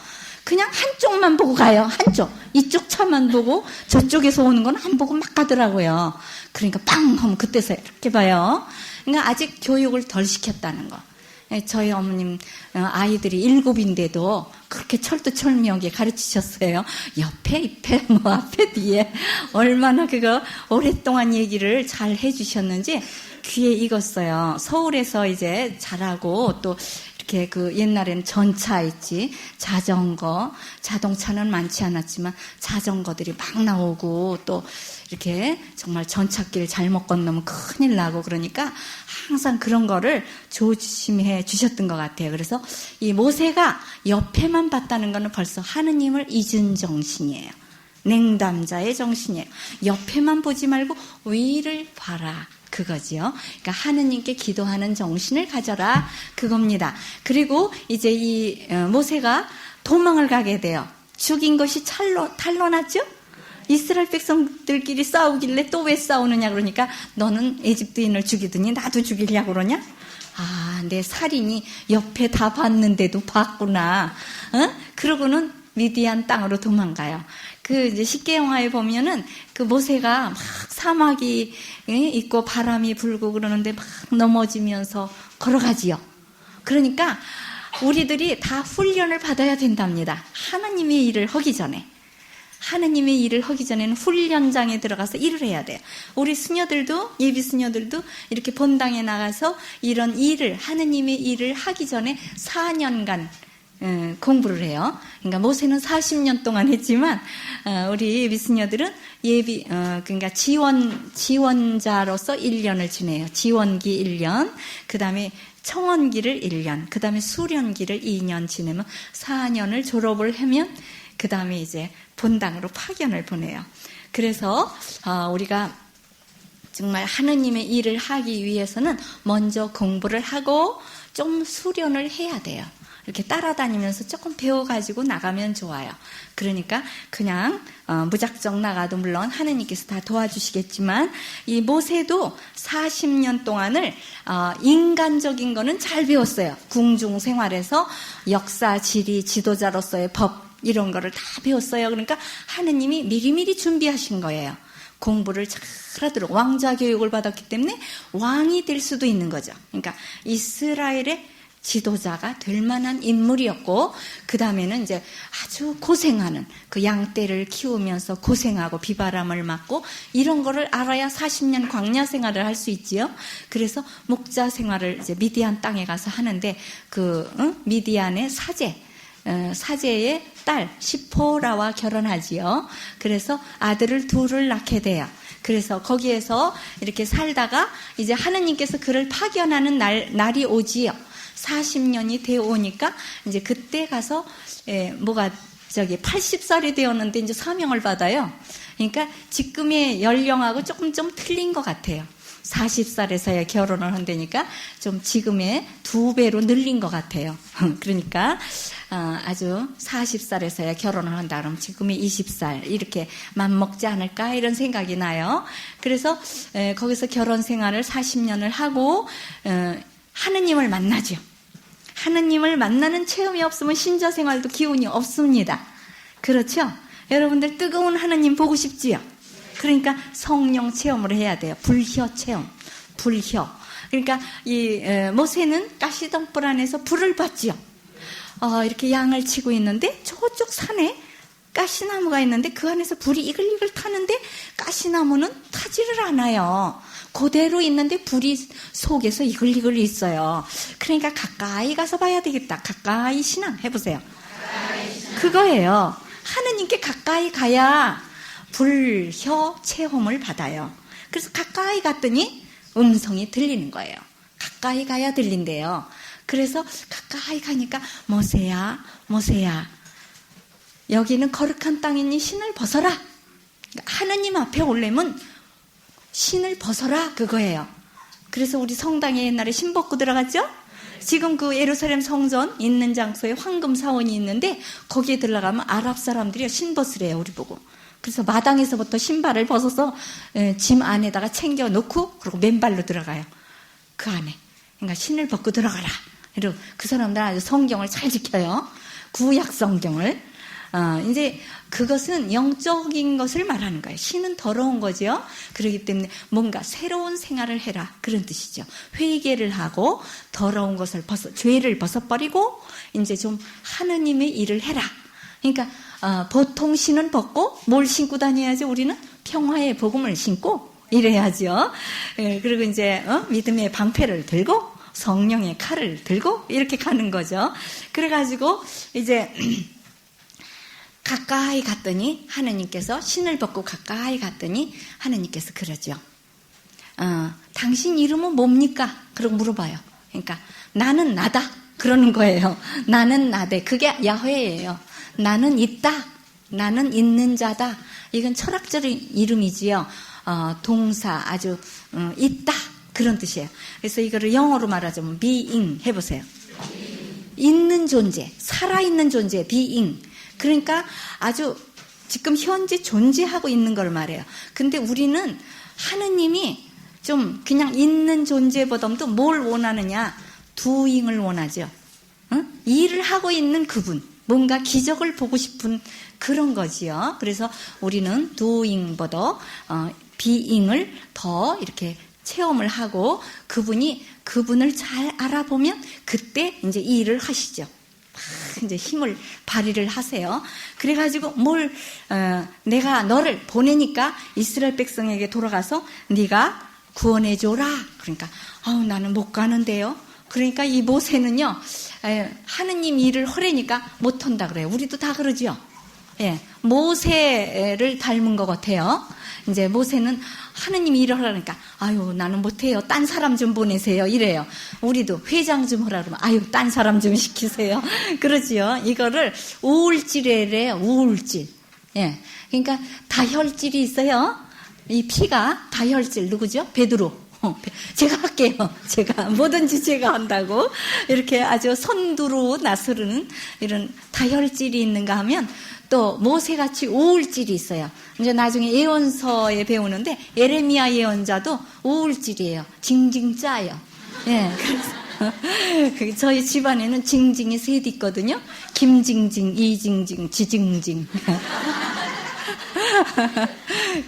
그냥 한쪽만 보고 가요. 한쪽. 이쪽 차만 보고 저쪽에서 오는 건 안 보고 막 가더라고요. 그러니까 빵 하면 그때서 이렇게 봐요. 그러니까 아직 교육을 덜 시켰다는 거. 저희 어머님 아이들이 7인데도 그렇게 철두철미하게 가르치셨어요. 옆에 뭐 앞에 뒤에 얼마나 그거 오랫동안 얘기를 잘 해주셨는지 귀에 익었어요. 서울에서 이제 자라고 또 이렇게 그 옛날에는 전차 있지, 자전거, 자동차는 많지 않았지만 자전거들이 막 나오고 또 이렇게 정말 전찻길 잘못 건너면 큰일 나고 그러니까 항상 그런 거를 조심해 주셨던 것 같아요. 그래서 이 모세가 옆에만 봤다는 거는 벌써 하느님을 잊은 정신이에요. 냉담자의 정신이에요. 옆에만 보지 말고 위를 봐라. 그거지요. 그러니까 하느님께 기도하는 정신을 가져라. 그겁니다. 그리고 이제 이 모세가 도망을 가게 돼요. 죽인 것이 탄로났죠? 이스라엘 백성들끼리 싸우길래 또 왜 싸우느냐 그러니까 너는 에집트인을 죽이더니 나도 죽이려고 그러냐? 아, 내 살인이 옆에 다 봤는데도 봤구나. 그러고는 미디안 땅으로 도망가요. 그 이제 십계명하에 보면은 그 모세가 막 사막이 있고 바람이 불고 그러는데 막 넘어지면서 걸어가지요. 그러니까 우리들이 다 훈련을 받아야 된답니다. 하나님의 일을 하기 전에. 하느님의 일을 하기 전에는 훈련장에 들어가서 일을 해야 돼요. 우리 수녀들도, 예비 수녀들도 이렇게 본당에 나가서 이런 일을, 하느님의 일을 하기 전에 4년간 공부를 해요. 그러니까 모세는 40년 동안 했지만 우리 예비 수녀들은 그러니까 지원자로서 1년을 지내요. 지원기 1년, 그 다음에 청원기를 1년, 그 다음에 수련기를 2년 지내면 4년을 졸업을 하면 그 다음에 이제 본당으로 파견을 보내요. 그래서 우리가 정말 하느님의 일을 하기 위해서는 먼저 공부를 하고 좀 수련을 해야 돼요. 이렇게 따라다니면서 조금 배워가지고 나가면 좋아요. 그러니까 그냥 무작정 나가도 물론 하느님께서 다 도와주시겠지만 이 모세도 40년 동안을 인간적인 거는 잘 배웠어요. 궁중 생활에서 역사, 지리, 지도자로서의 법 이런 거를 다 배웠어요. 그러니까 하느님이 미리미리 준비하신 거예요. 공부를 잘하도록 왕자 교육을 받았기 때문에 왕이 될 수도 있는 거죠. 그러니까 이스라엘의 지도자가 될 만한 인물이었고 그 다음에는 이제 아주 고생하는 그 양떼를 키우면서 고생하고 비바람을 맞고 이런 거를 알아야 40년 광야 생활을 할 수 있지요. 그래서 목자 생활을 이제 미디안 땅에 가서 하는데 미디안의 사제의 딸 시포라와 결혼하지요. 그래서 아들을 둘을 낳게 돼요. 그래서 거기에서 이렇게 살다가 이제 하느님께서 그를 파견하는 날이 오지요. 40년이 되어 오니까 이제 그때 가서 80살이 되었는데 이제 사명을 받아요. 그러니까 지금의 연령하고 조금 좀 틀린 것 같아요. 40살에서야 결혼을 한다니까 좀 지금의 2배로 늘린 것 같아요. 그러니까 아주 40살에서야 결혼을 한다 그러면 지금의 20살 이렇게 맞먹지 않을까 이런 생각이 나요. 그래서 거기서 결혼 생활을 40년을 하고 하느님을 만나죠. 하느님을 만나는 체험이 없으면 신자 생활도 기운이 없습니다. 그렇죠? 여러분들 뜨거운 하느님 보고 싶지요? 그러니까 성령 체험을 해야 돼요. 불혀 체험. 불혀. 그러니까 이 모세는 가시덤불 안에서 불을 봤지요. 이렇게 양을 치고 있는데 저쪽 산에 가시나무가 있는데 그 안에서 불이 이글이글 타는데 가시나무는 타지를 않아요. 그대로 있는데 불이 속에서 이글이글 있어요. 그러니까 가까이 가서 봐야 되겠다. 가까이 신앙 해보세요. 그거예요. 하느님께 가까이 가야 불혀 체험을 받아요. 그래서 가까이 갔더니 음성이 들리는 거예요. 가까이 가야 들린대요. 그래서 가까이 가니까 모세야 여기는 거룩한 땅이니 신을 벗어라. 하느님 앞에 오려면 신을 벗어라 그거예요. 그래서 우리 성당에 옛날에 신 벗고 들어갔죠? 지금 그 예루살렘 성전 있는 장소에 황금 사원이 있는데 거기에 들어가면 아랍 사람들이 신 벗으래요, 우리 보고. 그래서 마당에서부터 신발을 벗어서 짐 안에다가 챙겨 놓고 그리고 맨발로 들어가요. 그 안에. 그러니까 신을 벗고 들어가라. 그리고 그 사람들은 아주 성경을 잘 지켜요. 구약 성경을. 이제 그것은 영적인 것을 말하는 거예요. 신은 더러운 거죠. 그렇기 때문에 뭔가 새로운 생활을 해라. 그런 뜻이죠. 회개를 하고 더러운 것을 죄를 벗어버리고 이제 좀 하느님의 일을 해라. 그러니까 보통 신은 벗고 뭘 신고 다녀야죠? 우리는 평화의 복음을 신고 이래야죠. 그리고 이제 믿음의 방패를 들고 성령의 칼을 들고 이렇게 가는 거죠. 그래가지고 이제 가까이 갔더니 하느님께서 신을 벗고 가까이 갔더니 하느님께서 그러죠. 당신 이름은 뭡니까? 그러고 물어봐요. 그러니까 나는 나다 그러는 거예요. 나는 나대. 그게 야훼예요. 나는 있다. 나는 있는 자다. 이건 철학적인 이름이지요. 동사 아주 있다 그런 뜻이에요. 그래서 이거를 영어로 말하자면 being 해보세요. 있는 존재, 살아있는 존재, being. 그러니까 아주 지금 현재 존재하고 있는 걸 말해요. 근데 우리는 하느님이 좀 그냥 있는 존재보다도 뭘 원하느냐? doing을 원하죠. 응? 일을 하고 있는 그분. 뭔가 기적을 보고 싶은 그런 거지요. 그래서 우리는 doing보다 being을 더 이렇게 체험을 하고 그분을 잘 알아보면 그때 이제 이 일을 하시죠. 이제 힘을 발휘를 하세요. 그래가지고 내가 너를 보내니까 이스라엘 백성에게 돌아가서 네가 구원해줘라. 그러니까 나는 못 가는데요. 그러니까 이 모세는요, 하느님 일을 하려니까 못한다 그래요. 우리도 다 그러죠. 예, 모세를 닮은 것 같아요. 이제 모세는 하느님 일을 하라니까 나는 못해요. 딴 사람 좀 보내세요. 이래요. 우리도 회장 좀 하라 그러면 딴 사람 좀 시키세요. 그러지요. 이거를 우울질이래요. 우울질. 예, 그러니까 다혈질이 있어요. 이 피가 다혈질 누구죠? 베드로. 제가 할게요. 제가 뭐든지 제가 한다고 이렇게 아주 선두로 나서르는 이런 다혈질이 있는가 하면 또 모세같이 우울질이 있어요. 이제 나중에 예언서에 배우는데 예레미야 예언자도 우울질이에요. 징징 짜요. 예, 그래서 저희 집안에는 징징이 셋 있거든요. 김징징, 이징징, 지징징.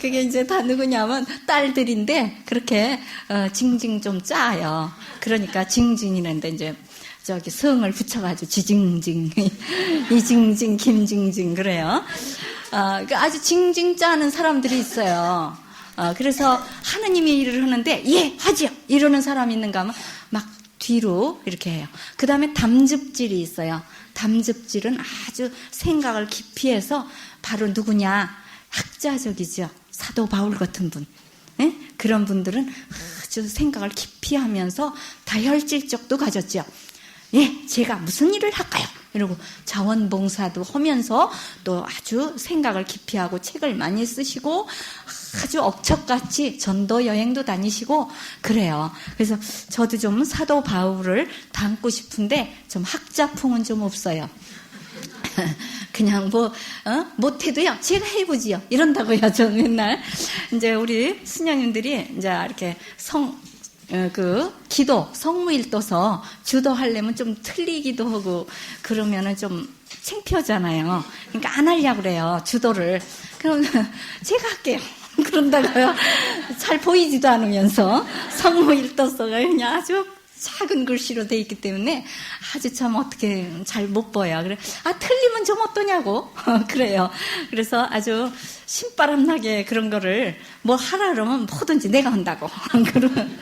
그게 이제 다 누구냐면 딸들인데 그렇게 징징 좀 짜요. 그러니까 징징이는데 이제 저기 성을 붙여가지고 지징징, 이징징, 김징징 그래요. 아주 징징 짜는 사람들이 있어요. 그래서 하느님의 일을 하는데 예 하지요 이러는 사람이 있는가 하면 막 뒤로 이렇게 해요. 그 다음에 담즙질이 있어요. 담즙질은 아주 생각을 깊이 해서 바로 누구냐? 학자적이죠. 사도 바울 같은 분. 예? 그런 분들은 아주 생각을 깊이 하면서 다혈질적도 가졌죠. 예, 제가 무슨 일을 할까요? 이러고 자원봉사도 하면서 또 아주 생각을 깊이 하고 책을 많이 쓰시고 아주 억척같이 전도 여행도 다니시고 그래요. 그래서 저도 좀 사도 바울을 닮고 싶은데 좀 학자풍은 좀 없어요. 그냥 못해도요, 제가 해보지요. 이런다고요, 저 맨날. 이제 우리 수녀님들이 이제 이렇게 기도, 성무일 떠서 주도하려면 좀 틀리기도 하고, 그러면은 좀 창피하잖아요. 그러니까 안 하려고 그래요, 주도를. 그럼 제가 할게요. 그런다고요. 잘 보이지도 않으면서, 성무일 떠서 그냥 아주 작은 글씨로 돼 있기 때문에 아주 참 어떻게 잘 못 보여요. 그래, 틀리면 좀 어떠냐고. 그래요. 그래서 아주 신바람 나게 그런 거를 뭐 하라 그러면 뭐든지 내가 한다고. 그러면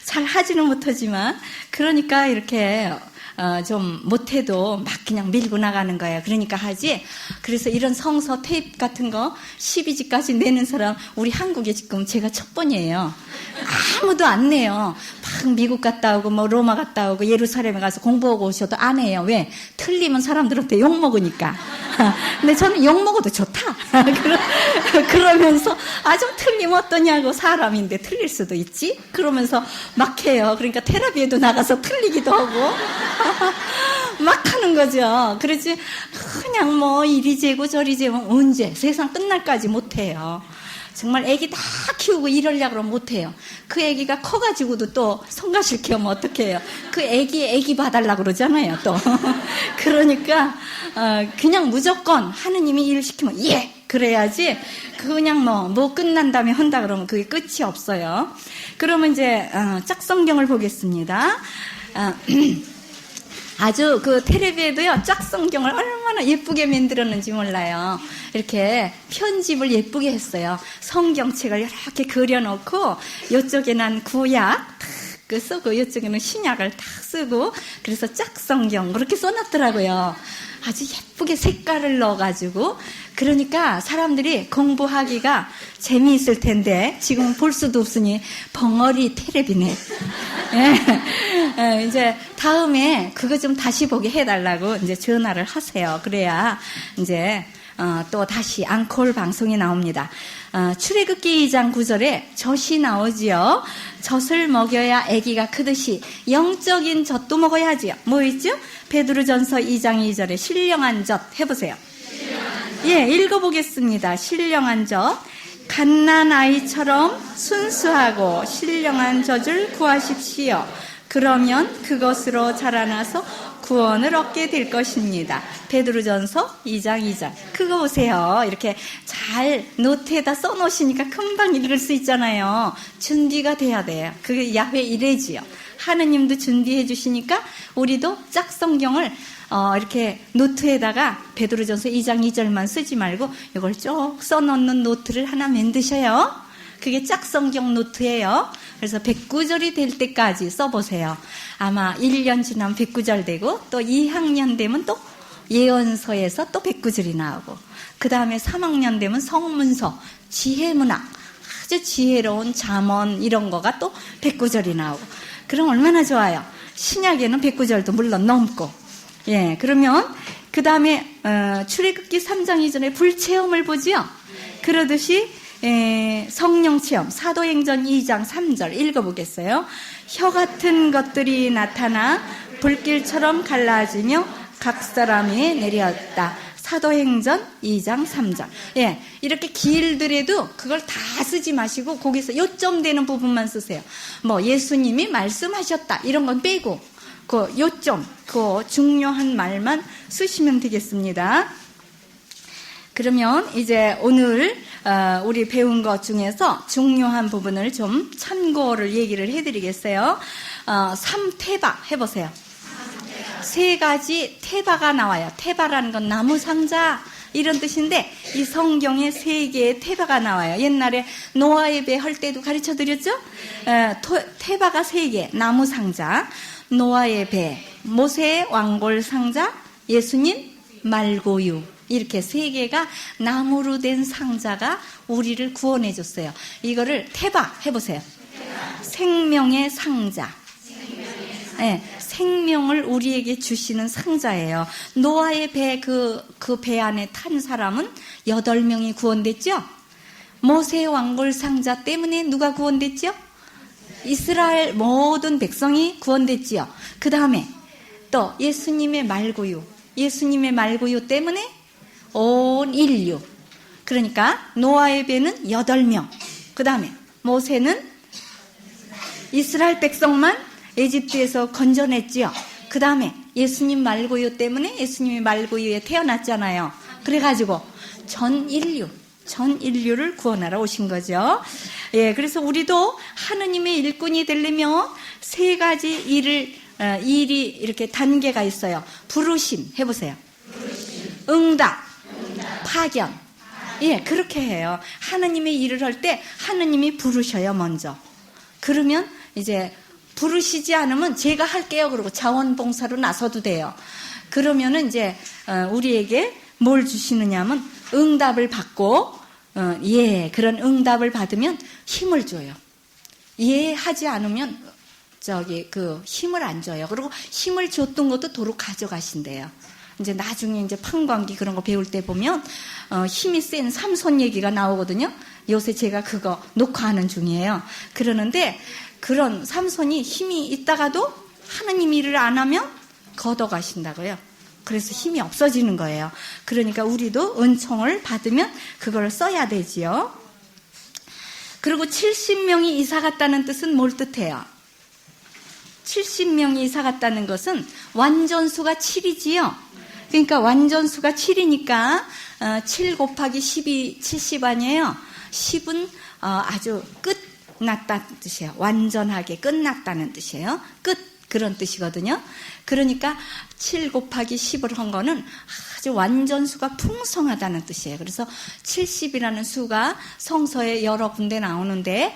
잘 하지는 못하지만, 그러니까 이렇게 좀 못해도 막 그냥 밀고 나가는 거예요. 그러니까 하지. 그래서 이런 성서 테이프 같은 거 12지까지 내는 사람 우리 한국에 지금 제가 첫 번이에요. 아무도 안 내요. 막 미국 갔다 오고 뭐 로마 갔다 오고 예루살렘에 가서 공부하고 오셔도 안 해요. 왜? 틀리면 사람들한테 욕먹으니까. 근데 저는 욕 먹어도 좋다. 그러면서 좀 틀리면 어떠냐고, 사람인데 틀릴 수도 있지? 그러면서 막 해요. 그러니까 테라피에도 나가서 틀리기도 하고 막 하는 거죠. 그러지 그냥 뭐 이리 재고 저리 재고 언제 세상 끝날까지 못해요. 정말 애기 다 키우고 이러려고 그러면 못해요. 그 애기가 커가지고도 또 성가실 겸 어떡해요. 그 애기 봐달라고 그러잖아요, 또. 그러니까, 그냥 무조건 하느님이 일을 시키면, 예! 그래야지, 그냥 뭐 끝난 다음에 한다 그러면 그게 끝이 없어요. 그러면 이제, 짝성경을 보겠습니다. 아주 그 텔레비에도요, 짝성경을 얼마나 예쁘게 만들었는지 몰라요. 이렇게 편집을 예쁘게 했어요. 성경책을 이렇게 그려놓고 이쪽에는 구약 탁 쓰고 이쪽에는 신약을 탁 쓰고 그래서 짝성경 그렇게 써놨더라고요. 아주 예쁘게 색깔을 넣어가지고 그러니까 사람들이 공부하기가 재미있을 텐데 지금은 볼 수도 없으니 벙어리 텔레비네. 예, 이제 다음에 그거 좀 다시 보게 해달라고 이제 전화를 하세요. 그래야 이제 또 다시 앙콜 방송이 나옵니다. 출애굽기 2장 9절에 젖이 나오지요. 젖을 먹여야 아기가 크듯이 영적인 젖도 먹어야지요. 뭐 있죠? 베드로전서 2장 2절에 신령한 젖 해보세요. 예, 읽어보겠습니다. 신령한 젖. 갓난 아이처럼 순수하고 신령한 젖을 구하십시오. 그러면 그것으로 자라나서 구원을 얻게 될 것입니다. 베드로전서 2장 2절. 그거 보세요. 이렇게 잘 노트에다 써놓으시니까 금방 읽을 수 있잖아요. 준비가 돼야 돼요. 그게 야훼 이래지요. 하느님도 준비해 주시니까 우리도 짝성경을 이렇게 노트에다가 베드로전서 2장 2절만 쓰지 말고 이걸 쭉 써놓는 노트를 하나 만드셔요. 그게 짝성경 노트예요. 그래서 109절이 될 때까지 써보세요. 아마 1년 지나면 109절 되고 또 2학년 되면 또 예언서에서 또 109절이 나오고 그 다음에 3학년 되면 성문서, 지혜문학, 아주 지혜로운 잠언 이런 거가 또 109절이 나오고 그럼 얼마나 좋아요. 신약에는 109절도 물론 넘고 예, 그러면 그 다음에 출애굽기 3장 이전에 불체험을 보지요. 그러듯이 성령체험 사도행전 2장 3절 읽어보겠어요. 혀 같은 것들이 나타나 불길처럼 갈라지며 각 사람이 내렸다. 사도행전 2장 3절. 예, 이렇게 길더라도 그걸 다 쓰지 마시고 거기서 요점되는 부분만 쓰세요. 뭐 예수님이 말씀하셨다 이런 건 빼고 그 요점, 그 중요한 말만 쓰시면 되겠습니다. 그러면 이제 오늘 우리 배운 것 중에서 중요한 부분을 좀 참고를 얘기를 해드리겠어요. 3태바 해보세요. 세 가지 태바가 나와요. 태바라는 건 나무 상자 이런 뜻인데 이 성경에 세 개의 태바가 나와요. 옛날에 노아의 배 할 때도 가르쳐 드렸죠? 태바가 세 개, 나무 상자, 노아의 배, 모세의 왕골 상자, 예수님 말고유 이렇게 세 개가 나무로 된 상자가 우리를 구원해 줬어요. 이거를 태바 해보세요. 생명의 상자. 네, 생명을 우리에게 주시는 상자예요. 노아의 배, 그 배 안에 탄 사람은 8명이 구원됐죠? 모세의 왕골 상자 때문에 누가 구원됐죠? 이스라엘 모든 백성이 구원됐지요. 그 다음에 또 예수님의 말고유 때문에 온 인류. 그러니까 노아의 배는 8명. 그 다음에 모세는 이스라엘 백성만 에집트에서 건져냈지요. 그 다음에 예수님 말고유 때문에 예수님이 말고유에 태어났잖아요. 그래가지고 전 인류를 구원하러 오신 거죠. 예, 그래서 우리도 하느님의 일꾼이 되려면 세 가지 일이 이렇게 단계가 있어요. 부르심 해보세요. 응답, 파견. 예, 그렇게 해요. 하느님의 일을 할 때 하느님이 부르셔요, 먼저. 그러면 이제 부르시지 않으면 제가 할게요. 그러고 자원봉사로 나서도 돼요. 그러면은 이제 우리에게 뭘 주시느냐 하면 응답을 받고 예, 그런 응답을 받으면 힘을 줘요. 예 하지 않으면 힘을 안 줘요. 그리고 힘을 줬던 것도 도로 가져가신대요. 이제 나중에 이제 판관기 그런 거 배울 때 보면 힘이 센 삼손 얘기가 나오거든요. 요새 제가 그거 녹화하는 중이에요. 그러는데 그런 삼손이 힘이 있다가도 하느님 일을 안 하면 걷어가신다고요. 그래서 힘이 없어지는 거예요. 그러니까 우리도 은총을 받으면 그걸 써야 되지요. 그리고 70명이 이사 갔다는 뜻은 뭘 뜻해요? 70명이 이사 갔다는 것은 완전수가 7이지요. 그러니까 완전수가 7이니까 7 곱하기 10이 70 아니에요. 10은 아주 끝났다는 뜻이에요. 완전하게 끝났다는 뜻이에요. 끝, 그런 뜻이거든요. 그러니까 7 곱하기 10을 한 거는 아주 완전수가 풍성하다는 뜻이에요. 그래서 70이라는 수가 성서에 여러 군데 나오는데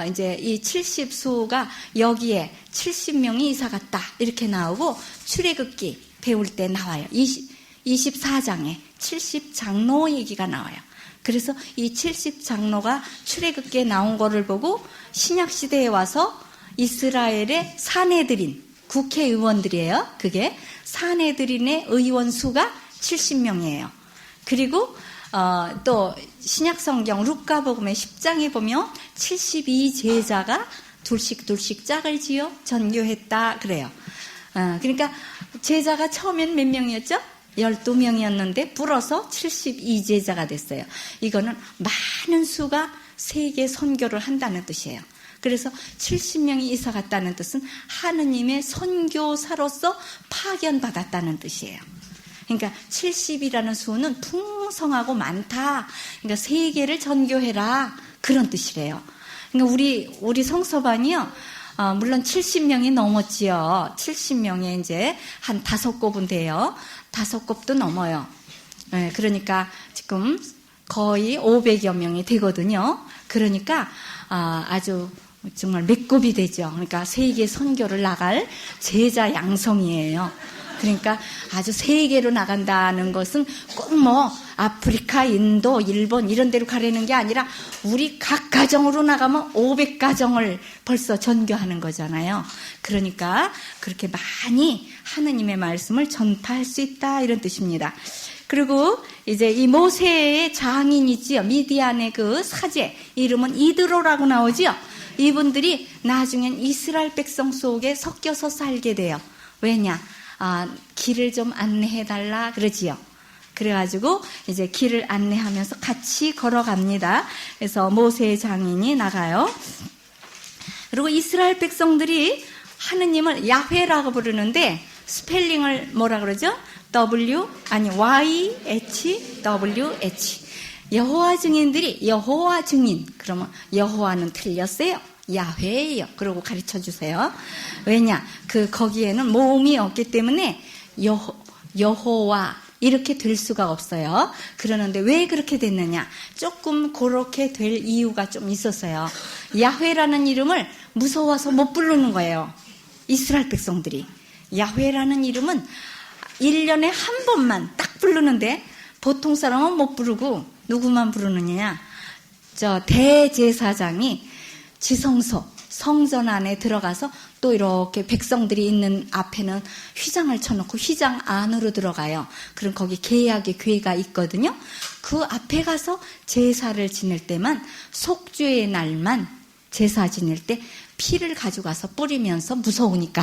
이제 이 70수가 여기에 70명이 이사 갔다 이렇게 나오고 출애굽기 배울 때 나와요. 24장에 70장로 얘기가 나와요. 그래서 이 70장로가 출애굽기에 나온 거를 보고 신약시대에 와서 이스라엘의 사내들인 국회의원들이에요. 그게 사내들인의 의원 수가 70명이에요. 그리고 또 신약성경 루카복음의 10장에 보면 72 제자가 둘씩 짝을 지어 전교했다 그래요. 그러니까 제자가 처음엔 몇 명이었죠? 12명이었는데 불어서 72 제자가 됐어요. 이거는 많은 수가 세계 선교를 한다는 뜻이에요. 그래서 70명이 이사 갔다는 뜻은 하느님의 선교사로서 파견받았다는 뜻이에요. 그러니까 70이라는 수는 풍성하고 많다. 그러니까 세계를 전교해라. 그런 뜻이래요. 그러니까 우리 성서반이요. 물론 70명이 넘었지요. 70명에 이제 한 5곱은 돼요. 5곱도 넘어요. 네, 그러니까 지금 거의 500여 명이 되거든요. 그러니까 아주 정말 몇 곱이 되죠. 그러니까 세계 선교를 나갈 제자 양성이에요. 그러니까 아주 세계로 나간다는 것은 꼭 뭐 아프리카, 인도, 일본 이런 데로 가려는 게 아니라 우리 각 가정으로 나가면 500가정을 벌써 전교하는 거잖아요. 그러니까 그렇게 많이 하느님의 말씀을 전파할 수 있다 이런 뜻입니다. 그리고 이제 이 모세의 장인이지요. 미디안의 그 사제 이름은 이드로라고 나오지요. 이분들이 나중엔 이스라엘 백성 속에 섞여서 살게 돼요. 왜냐? 길을 좀 안내해달라 그러지요. 그래가지고 이제 길을 안내하면서 같이 걸어갑니다. 그래서 모세의 장인이 나가요. 그리고 이스라엘 백성들이 하느님을 야훼라고 부르는데 스펠링을 뭐라 그러죠? YHWH. 여호와 증인들이 여호와 증인. 그러면 여호와는 틀렸어요. 야훼예요. 그러고 가르쳐 주세요. 왜냐? 거기에는 모음이 없기 때문에 여호와 이렇게 될 수가 없어요. 그러는데 왜 그렇게 됐느냐? 조금 그렇게 될 이유가 좀 있었어요. 야훼라는 이름을 무서워서 못 부르는 거예요. 이스라엘 백성들이. 야훼라는 이름은 1년에 한 번만 딱 부르는데 보통 사람은 못 부르고 누구만 부르느냐? 대제사장이 지성소, 성전 안에 들어가서 또 이렇게 백성들이 있는 앞에는 휘장을 쳐놓고 휘장 안으로 들어가요. 그럼 거기 계약의 궤가 있거든요. 그 앞에 가서 제사를 지낼 때만 속죄의 날만 제사 지낼 때 피를 가져가서 뿌리면서 무서우니까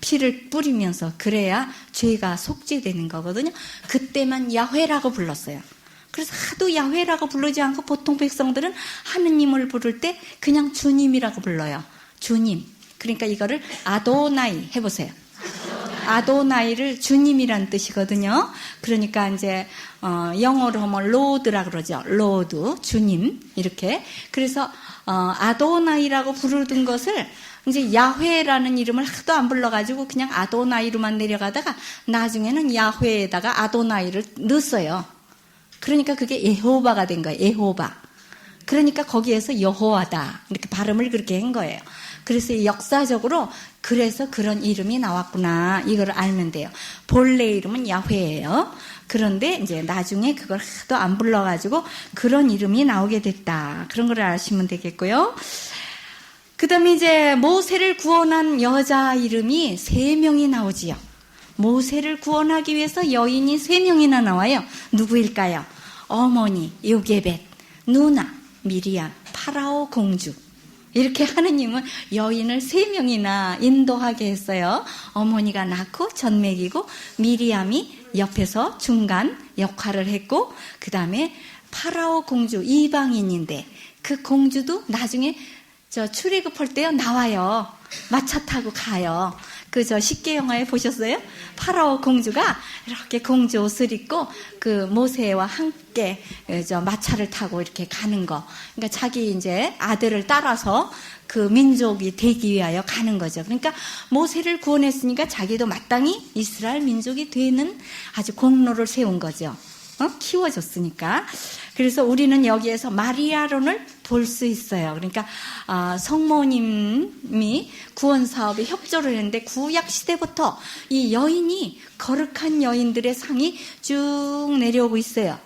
피를 뿌리면서 그래야 죄가 속죄되는 거거든요. 그때만 야훼라고 불렀어요. 그래서 하도 야훼라고 부르지 않고 보통 백성들은 하느님을 부를 때 그냥 주님이라고 불러요. 주님. 그러니까 이거를 아도나이 해보세요. 아도나이를 주님이란 뜻이거든요. 그러니까 이제 영어로 하면 로드라 그러죠. 로드, 주님 이렇게. 그래서 아도나이라고 부르던 것을 이제 야훼라는 이름을 하도 안 불러가지고 그냥 아도나이로만 내려가다가 나중에는 야훼에다가 아도나이를 넣었어요. 그러니까 그게 예호바가 된 거예요. 예호바. 그러니까 거기에서 여호와다 이렇게 발음을 그렇게 한 거예요. 그래서 역사적으로 그래서 그런 이름이 나왔구나 이걸 알면 돼요. 본래 이름은 야훼예요. 그런데 이제 나중에 그걸 하도 안 불러가지고 그런 이름이 나오게 됐다. 그런 걸 아시면 되겠고요. 그 다음에 이제 모세를 구원한 여자 이름이 3명이 나오지요. 모세를 구원하기 위해서 여인이 3명이나 나와요. 누구일까요? 어머니 요게벳, 누나 미리암, 파라오 공주. 이렇게 하느님은 여인을 3명이나 인도하게 했어요. 어머니가 낳고 젖 먹이고, 미리암이 옆에서 중간 역할을 했고, 그 다음에 파라오 공주, 이방인인데 그 공주도 나중에 출애굽할 때 나와요. 마차 타고 가요. 그 십계 영화에 보셨어요? 파라오 공주가 이렇게 공주 옷을 입고 그 모세와 함께 마차를 타고 이렇게 가는 거. 그러니까 자기 이제 아들을 따라서 그 민족이 되기 위하여 가는 거죠. 그러니까 모세를 구원했으니까 자기도 마땅히 이스라엘 민족이 되는 아주 공로를 세운 거죠. 키워줬으니까. 그래서 우리는 여기에서 마리아론을 볼 수 있어요. 그러니까 성모님이 구원 사업에 협조를 했는데 구약 시대부터 이 여인이 거룩한 여인들의 상이 쭉 내려오고 있어요.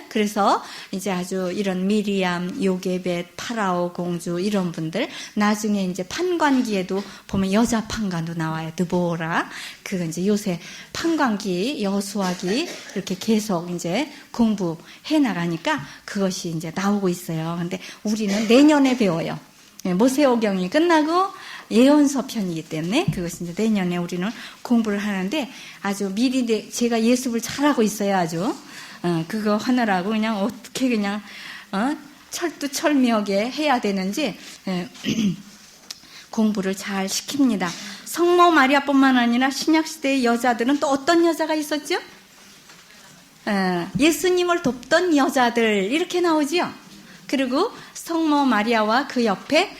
그래서 이제 아주 이런 미리암, 요게벳, 파라오 공주 이런 분들, 나중에 이제 판관기에도 보면 여자 판관도 나와요. 드보라. 그거 이제 요새 판관기, 여수아기 이렇게 계속 이제 공부해 나가니까 그것이 이제 나오고 있어요. 근데 우리는 내년에 배워요. 모세오경이 끝나고 예언서 편이기 때문에 그것이 이제 내년에 우리는 공부를 하는데 아주 미리 제가 예습을 잘하고 있어요. 아주. 그거 하느라고 그냥 어떻게 그냥 철두철미하게 해야 되는지 공부를 잘 시킵니다. 성모 마리아뿐만 아니라 신약시대의 여자들은 또 어떤 여자가 있었죠? 예수님을 돕던 여자들 이렇게 나오지요. 그리고 성모 마리아와 그 옆에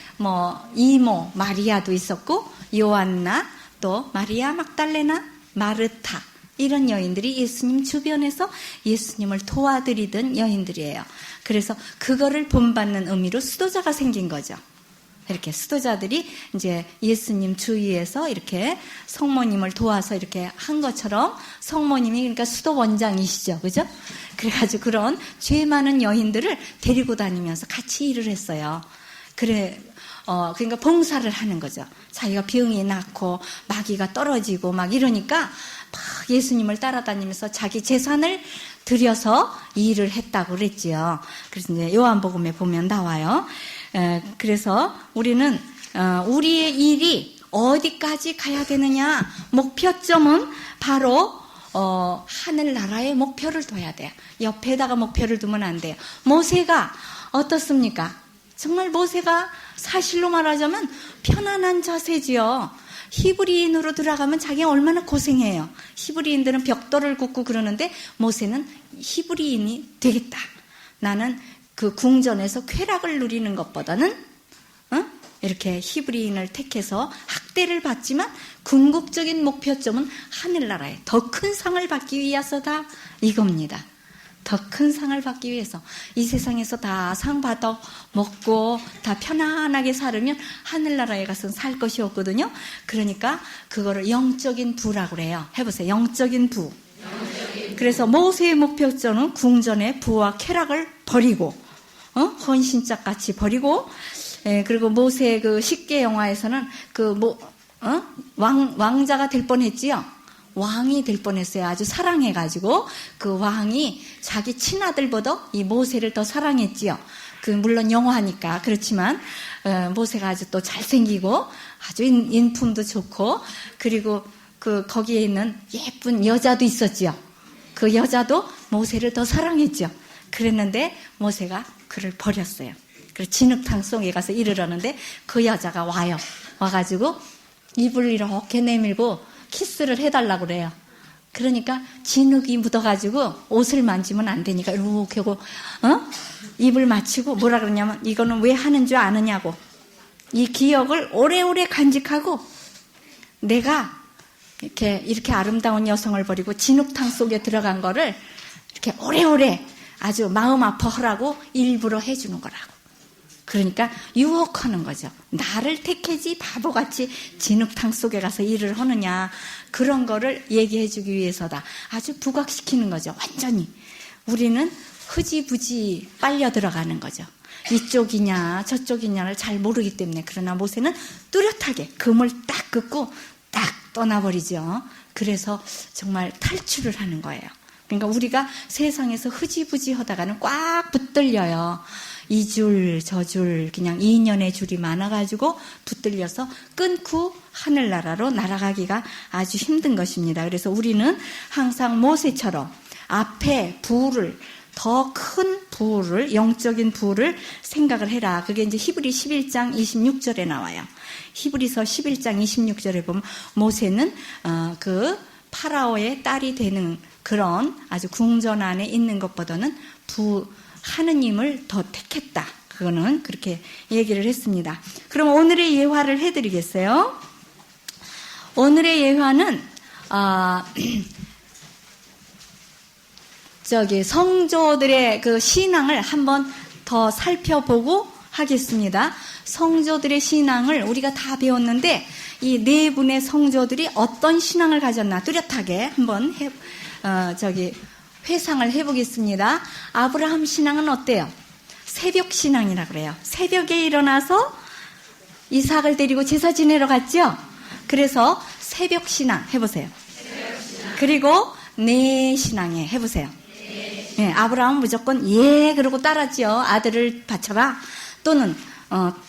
이모 마리아도 있었고, 요한나, 또 마리아 막달레나, 마르타 이런 여인들이 예수님 주변에서 예수님을 도와드리던 여인들이에요. 그래서 그거를 본받는 의미로 수도자가 생긴 거죠. 이렇게 수도자들이 이제 예수님 주위에서 이렇게 성모님을 도와서 이렇게 한 것처럼 성모님이 그러니까 수도 원장이시죠. 그죠? 그래가지고 그런 죄 많은 여인들을 데리고 다니면서 같이 일을 했어요. 그러니까 봉사를 하는 거죠. 자기가 병이 났고 마귀가 떨어지고 막 이러니까 막 예수님을 따라다니면서 자기 재산을 들여서 일을 했다고 그랬지요. 그래서 이제 요한복음에 보면 나와요. 그래서 우리는 우리의 일이 어디까지 가야 되느냐, 목표점은 바로 하늘나라의 목표를 둬야 돼요. 옆에다가 목표를 두면 안 돼요. 모세가 어떻습니까? 정말 모세가 사실로 말하자면 편안한 자세지요. 히브리인으로 들어가면 자기가 얼마나 고생해요. 히브리인들은 벽돌을 굽고 그러는데 모세는 히브리인이 되겠다. 나는 그 궁전에서 쾌락을 누리는 것보다는 이렇게 히브리인을 택해서 학대를 받지만 궁극적인 목표점은 하늘나라에 더 큰 상을 받기 위해서다 이겁니다. 더 큰 상을 받기 위해서 이 세상에서 다 상 받아 먹고 다 편안하게 살으면 하늘나라에 가서 살 것이 없거든요. 그러니까 그거를 영적인 부라고 그래요. 해보세요. 영적인 부. 그래서 모세의 목표점은 궁전의 부와 쾌락을 버리고 헌신짝 같이 버리고, 그리고 모세의 그 십계 영화에서는 왕자가 될 뻔했지요. 왕이 될 뻔했어요. 아주 사랑해가지고 그 왕이 자기 친아들보다 이 모세를 더 사랑했지요. 물론 영화니까 그렇지만 모세가 아주 또 잘생기고 아주 인품도 좋고, 그리고 거기에 있는 예쁜 여자도 있었지요. 그 여자도 모세를 더 사랑했죠. 그랬는데 모세가 그를 버렸어요. 그래서 진흙탕 속에 가서 일을 하는데 그 여자가 와요. 와가지고 입을 이렇게 내밀고 키스를 해달라고 그래요. 그러니까 진흙이 묻어가지고 옷을 만지면 안 되니까 이렇게 하고 입을 맞추고 뭐라 그러냐면 이거는 왜 하는 줄 아느냐고, 이 기억을 오래오래 간직하고 내가 이렇게 아름다운 여성을 버리고 진흙탕 속에 들어간 거를 이렇게 오래오래 아주 마음 아파하라고 일부러 해주는 거라고. 그러니까 유혹하는 거죠. 나를 택해지 바보같이 진흙탕 속에 가서 일을 하느냐, 그런 거를 얘기해 주기 위해서다. 아주 부각시키는 거죠. 완전히. 우리는 흐지부지 빨려 들어가는 거죠. 이쪽이냐 저쪽이냐를 잘 모르기 때문에. 그러나 모세는 뚜렷하게 금을 딱 긋고 딱 떠나버리죠. 그래서 정말 탈출을 하는 거예요. 그러니까 우리가 세상에서 흐지부지 하다가는 꽉 붙들려요. 이 줄, 저 줄, 그냥 인연의 줄이 많아가지고 붙들려서 끊고 하늘나라로 날아가기가 아주 힘든 것입니다. 그래서 우리는 항상 모세처럼 앞에 부를, 더 큰 부를, 영적인 부를 생각을 해라. 그게 이제 히브리 11장 26절에 나와요. 히브리서 11장 26절에 보면 모세는 그 파라오의 딸이 되는 그런 아주 궁전 안에 있는 것보다는 하느님을 더 택했다. 그거는 그렇게 얘기를 했습니다. 그럼 오늘의 예화를 해드리겠어요. 오늘의 예화는 성조들의 그 신앙을 한번 더 살펴보고 하겠습니다. 성조들의 신앙을 우리가 다 배웠는데 이 네 분의 성조들이 어떤 신앙을 가졌나 뚜렷하게 한번 회상을 해보겠습니다. 아브라함 신앙은 어때요? 새벽 신앙이라 그래요. 새벽에 일어나서 이삭을 데리고 제사 지내러 갔죠? 그래서 새벽 신앙 해보세요. 그리고 내 신앙에 해보세요. 네, 아브라함은 무조건 그러고 따랐죠. 아들을 바쳐라. 또는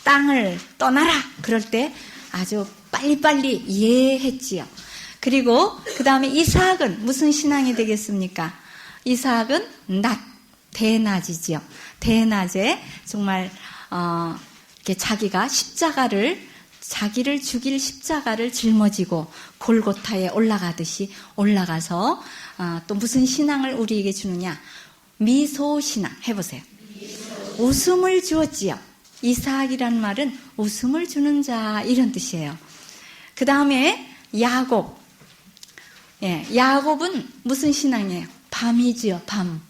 땅을 떠나라. 그럴 때 아주 빨리빨리 했지요. 그리고 그 다음에 이삭은 무슨 신앙이 되겠습니까? 이삭은 대낮이지요. 대낮에 정말 이렇게 자기가 자기를 죽일 십자가를 짊어지고 골고타에 올라가듯이 올라가서 또 무슨 신앙을 우리에게 주느냐? 미소 신앙 해보세요. 웃음을 주었지요. 이삭이란 말은 웃음을 주는 자 이런 뜻이에요. 그 다음에 야곱. 야곱은 무슨 신앙이에요? 밤이지요. 밤.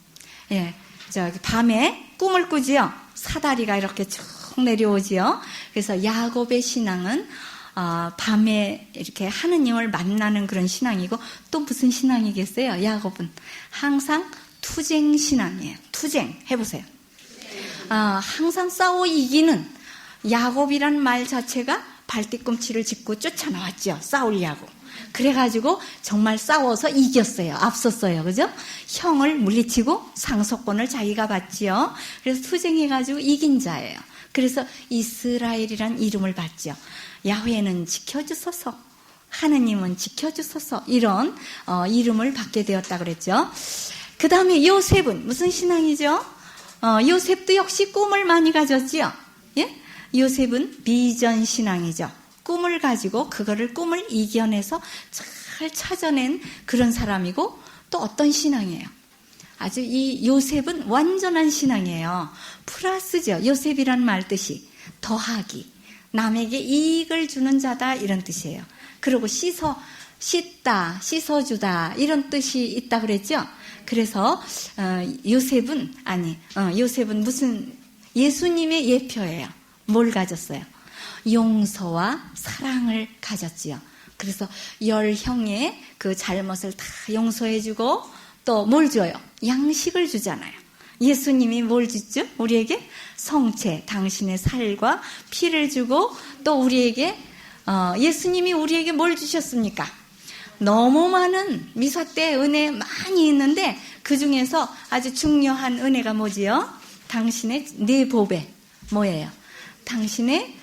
밤에 꿈을 꾸지요. 사다리가 이렇게 쭉 내려오지요. 그래서 야곱의 신앙은 밤에 이렇게 하느님을 만나는 그런 신앙이고 또 무슨 신앙이겠어요? 야곱은 항상 투쟁 신앙이에요. 투쟁 해보세요. 항상 싸워 이기는 야곱이란 말 자체가 발뒤꿈치를 짚고 쫓아나왔죠. 싸우려고. 그래가지고 정말 싸워서 이겼어요. 앞섰어요. 그죠? 형을 물리치고 상속권을 자기가 받지요. 그래서 투쟁해가지고 이긴 자예요. 그래서 이스라엘이란 이름을 받죠. 야훼는 지켜주소서, 하느님은 지켜주소서 이런 이름을 받게 되었다 그랬죠. 그 다음에 요셉은 무슨 신앙이죠? 요셉도 역시 꿈을 많이 가졌지요. 예? 요셉은 비전 신앙이죠. 꿈을 가지고 꿈을 이겨내서 잘 찾아낸 그런 사람이고 또 어떤 신앙이에요? 아주 이 요셉은 완전한 신앙이에요. 플러스죠. 요셉이란 말 뜻이 더하기, 남에게 이익을 주는 자다 이런 뜻이에요. 그리고 씻다, 씻어주다 이런 뜻이 있다 그랬죠. 그래서 요셉은 무슨 예수님의 예표예요. 뭘 가졌어요? 용서와 사랑을 가졌지요. 그래서 10형의 그 잘못을 다 용서해주고 또 뭘 줘요? 양식을 주잖아요. 예수님이 뭘 주죠? 우리에게 성체, 당신의 살과 피를 주고 또 우리에게 예수님이 우리에게 뭘 주셨습니까? 너무 많은 미사 때 은혜 많이 있는데 그 중에서 아주 중요한 은혜가 뭐지요? 당신의 네 보배 뭐예요? 당신의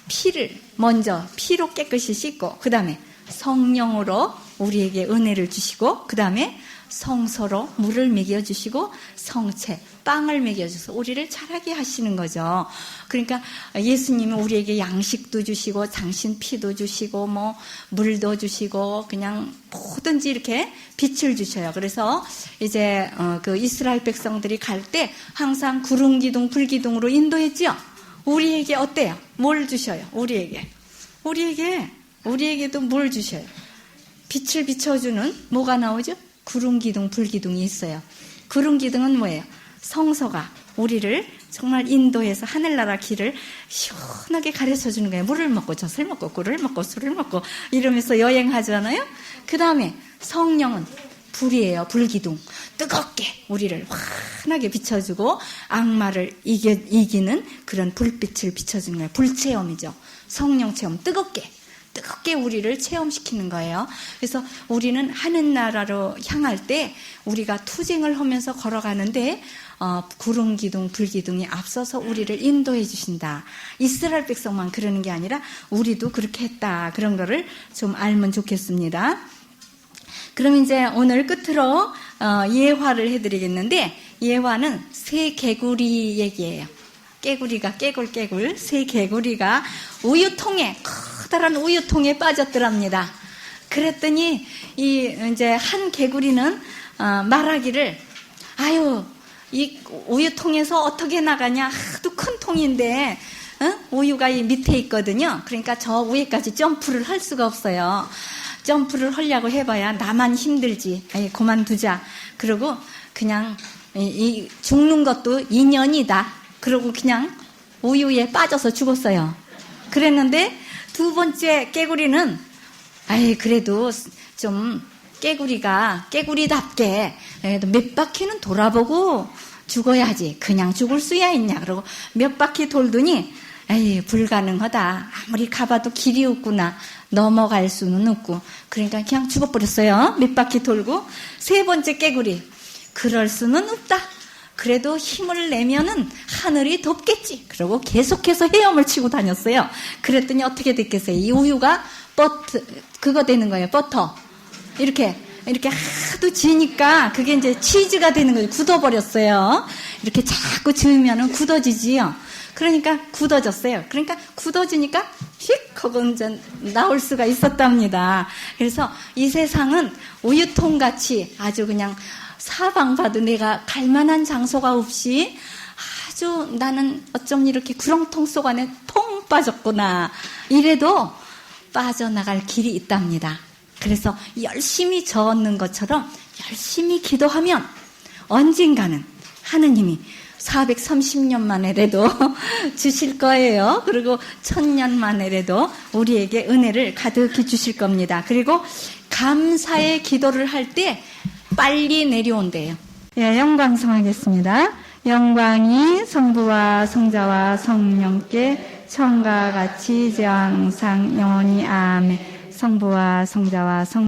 피를 먼저 피로 깨끗이 씻고 그 다음에 성령으로 우리에게 은혜를 주시고 그 다음에 성서로 물을 먹여주시고 성체, 빵을 먹여줘서 우리를 자라게 하시는 거죠. 그러니까 예수님은 우리에게 양식도 주시고 당신 피도 주시고 뭐 물도 주시고 그냥 뭐든지 이렇게 빛을 주셔요. 그래서 이제 그 이스라엘 백성들이 갈 때 항상 구름 기둥, 불 기둥으로 인도했죠. 우리에게 어때요? 뭘 주셔요? 우리에게도 뭘 주셔요? 빛을 비춰주는 뭐가 나오죠? 구름 기둥, 불 기둥이 있어요. 구름 기둥은 뭐예요? 성서가 우리를 정말 인도해서 하늘나라 길을 시원하게 가르쳐 주는 거예요. 물을 먹고 젖을 먹고 꿀을 먹고 술을 먹고 이러면서 여행하잖아요. 그 다음에 성령은 불이에요. 불기둥. 뜨겁게 우리를 환하게 비춰주고 악마를 이기는 그런 불빛을 비춰주는 거예요. 불체험이죠. 성령 체험. 뜨겁게 뜨겁게 우리를 체험시키는 거예요. 그래서 우리는 하늘나라로 향할 때 우리가 투쟁을 하면서 걸어가는데 구름 기둥, 불 기둥이 앞서서 우리를 인도해 주신다. 이스라엘 백성만 그러는 게 아니라 우리도 그렇게 했다. 그런 거를 좀 알면 좋겠습니다. 그럼 이제 오늘 끝으로 예화를 해드리겠는데, 예화는 새 개구리 얘기예요. 깨구리가 깨굴 새 개구리가 우유통에, 커다란 우유통에 빠졌더랍니다. 그랬더니 이제 한 개구리는 말하기를, 아유, 이 우유통에서 어떻게 나가냐, 하도 큰 통인데 우유가 이 밑에 있거든요. 그러니까 저 위에까지 점프를 할 수가 없어요. 점프를 하려고 해봐야 나만 힘들지. 아예 그만두자. 그러고 그냥 이 죽는 것도 인연이다. 그러고 그냥 우유에 빠져서 죽었어요. 그랬는데 두 번째 깨구리는 그래도 좀 깨구리답게 그래도 몇 바퀴는 돌아보고 죽어야지. 그냥 죽을 수야 있냐. 그러고 몇 바퀴 돌더니 불가능하다. 아무리 가봐도 길이 없구나. 넘어갈 수는 없고. 그러니까 그냥 죽어버렸어요. 몇 바퀴 돌고. 세 번째 깨구리. 그럴 수는 없다. 그래도 힘을 내면은 하늘이 돕겠지. 그러고 계속해서 헤엄을 치고 다녔어요. 그랬더니 어떻게 됐겠어요? 이 우유가 그거 되는 거예요. 버터. 이렇게 하도 지니까 그게 이제 치즈가 되는 거죠. 굳어버렸어요. 이렇게 자꾸 지으면은 굳어지지요. 그러니까 굳어졌어요. 그러니까 굳어지니까 휙 하고 이제 나올 수가 있었답니다. 그래서 이 세상은 우유통같이 아주 그냥 사방봐도 내가 갈 만한 장소가 없이 아주 나는 어쩜 이렇게 구렁통 속 안에 통 빠졌구나. 이래도 빠져나갈 길이 있답니다. 그래서 열심히 저었는 것처럼 열심히 기도하면 언젠가는 하느님이 430년 만에라도 주실 거예요. 그리고 1000년 만에라도 우리에게 은혜를 가득히 주실 겁니다. 그리고 감사의 기도를 할 때 빨리 내려온대요. 예, 영광 성하겠습니다. 영광이 성부와 성자와 성령께 처음과 같이 이제 항상 영원히 아멘. 성부와 성자와 성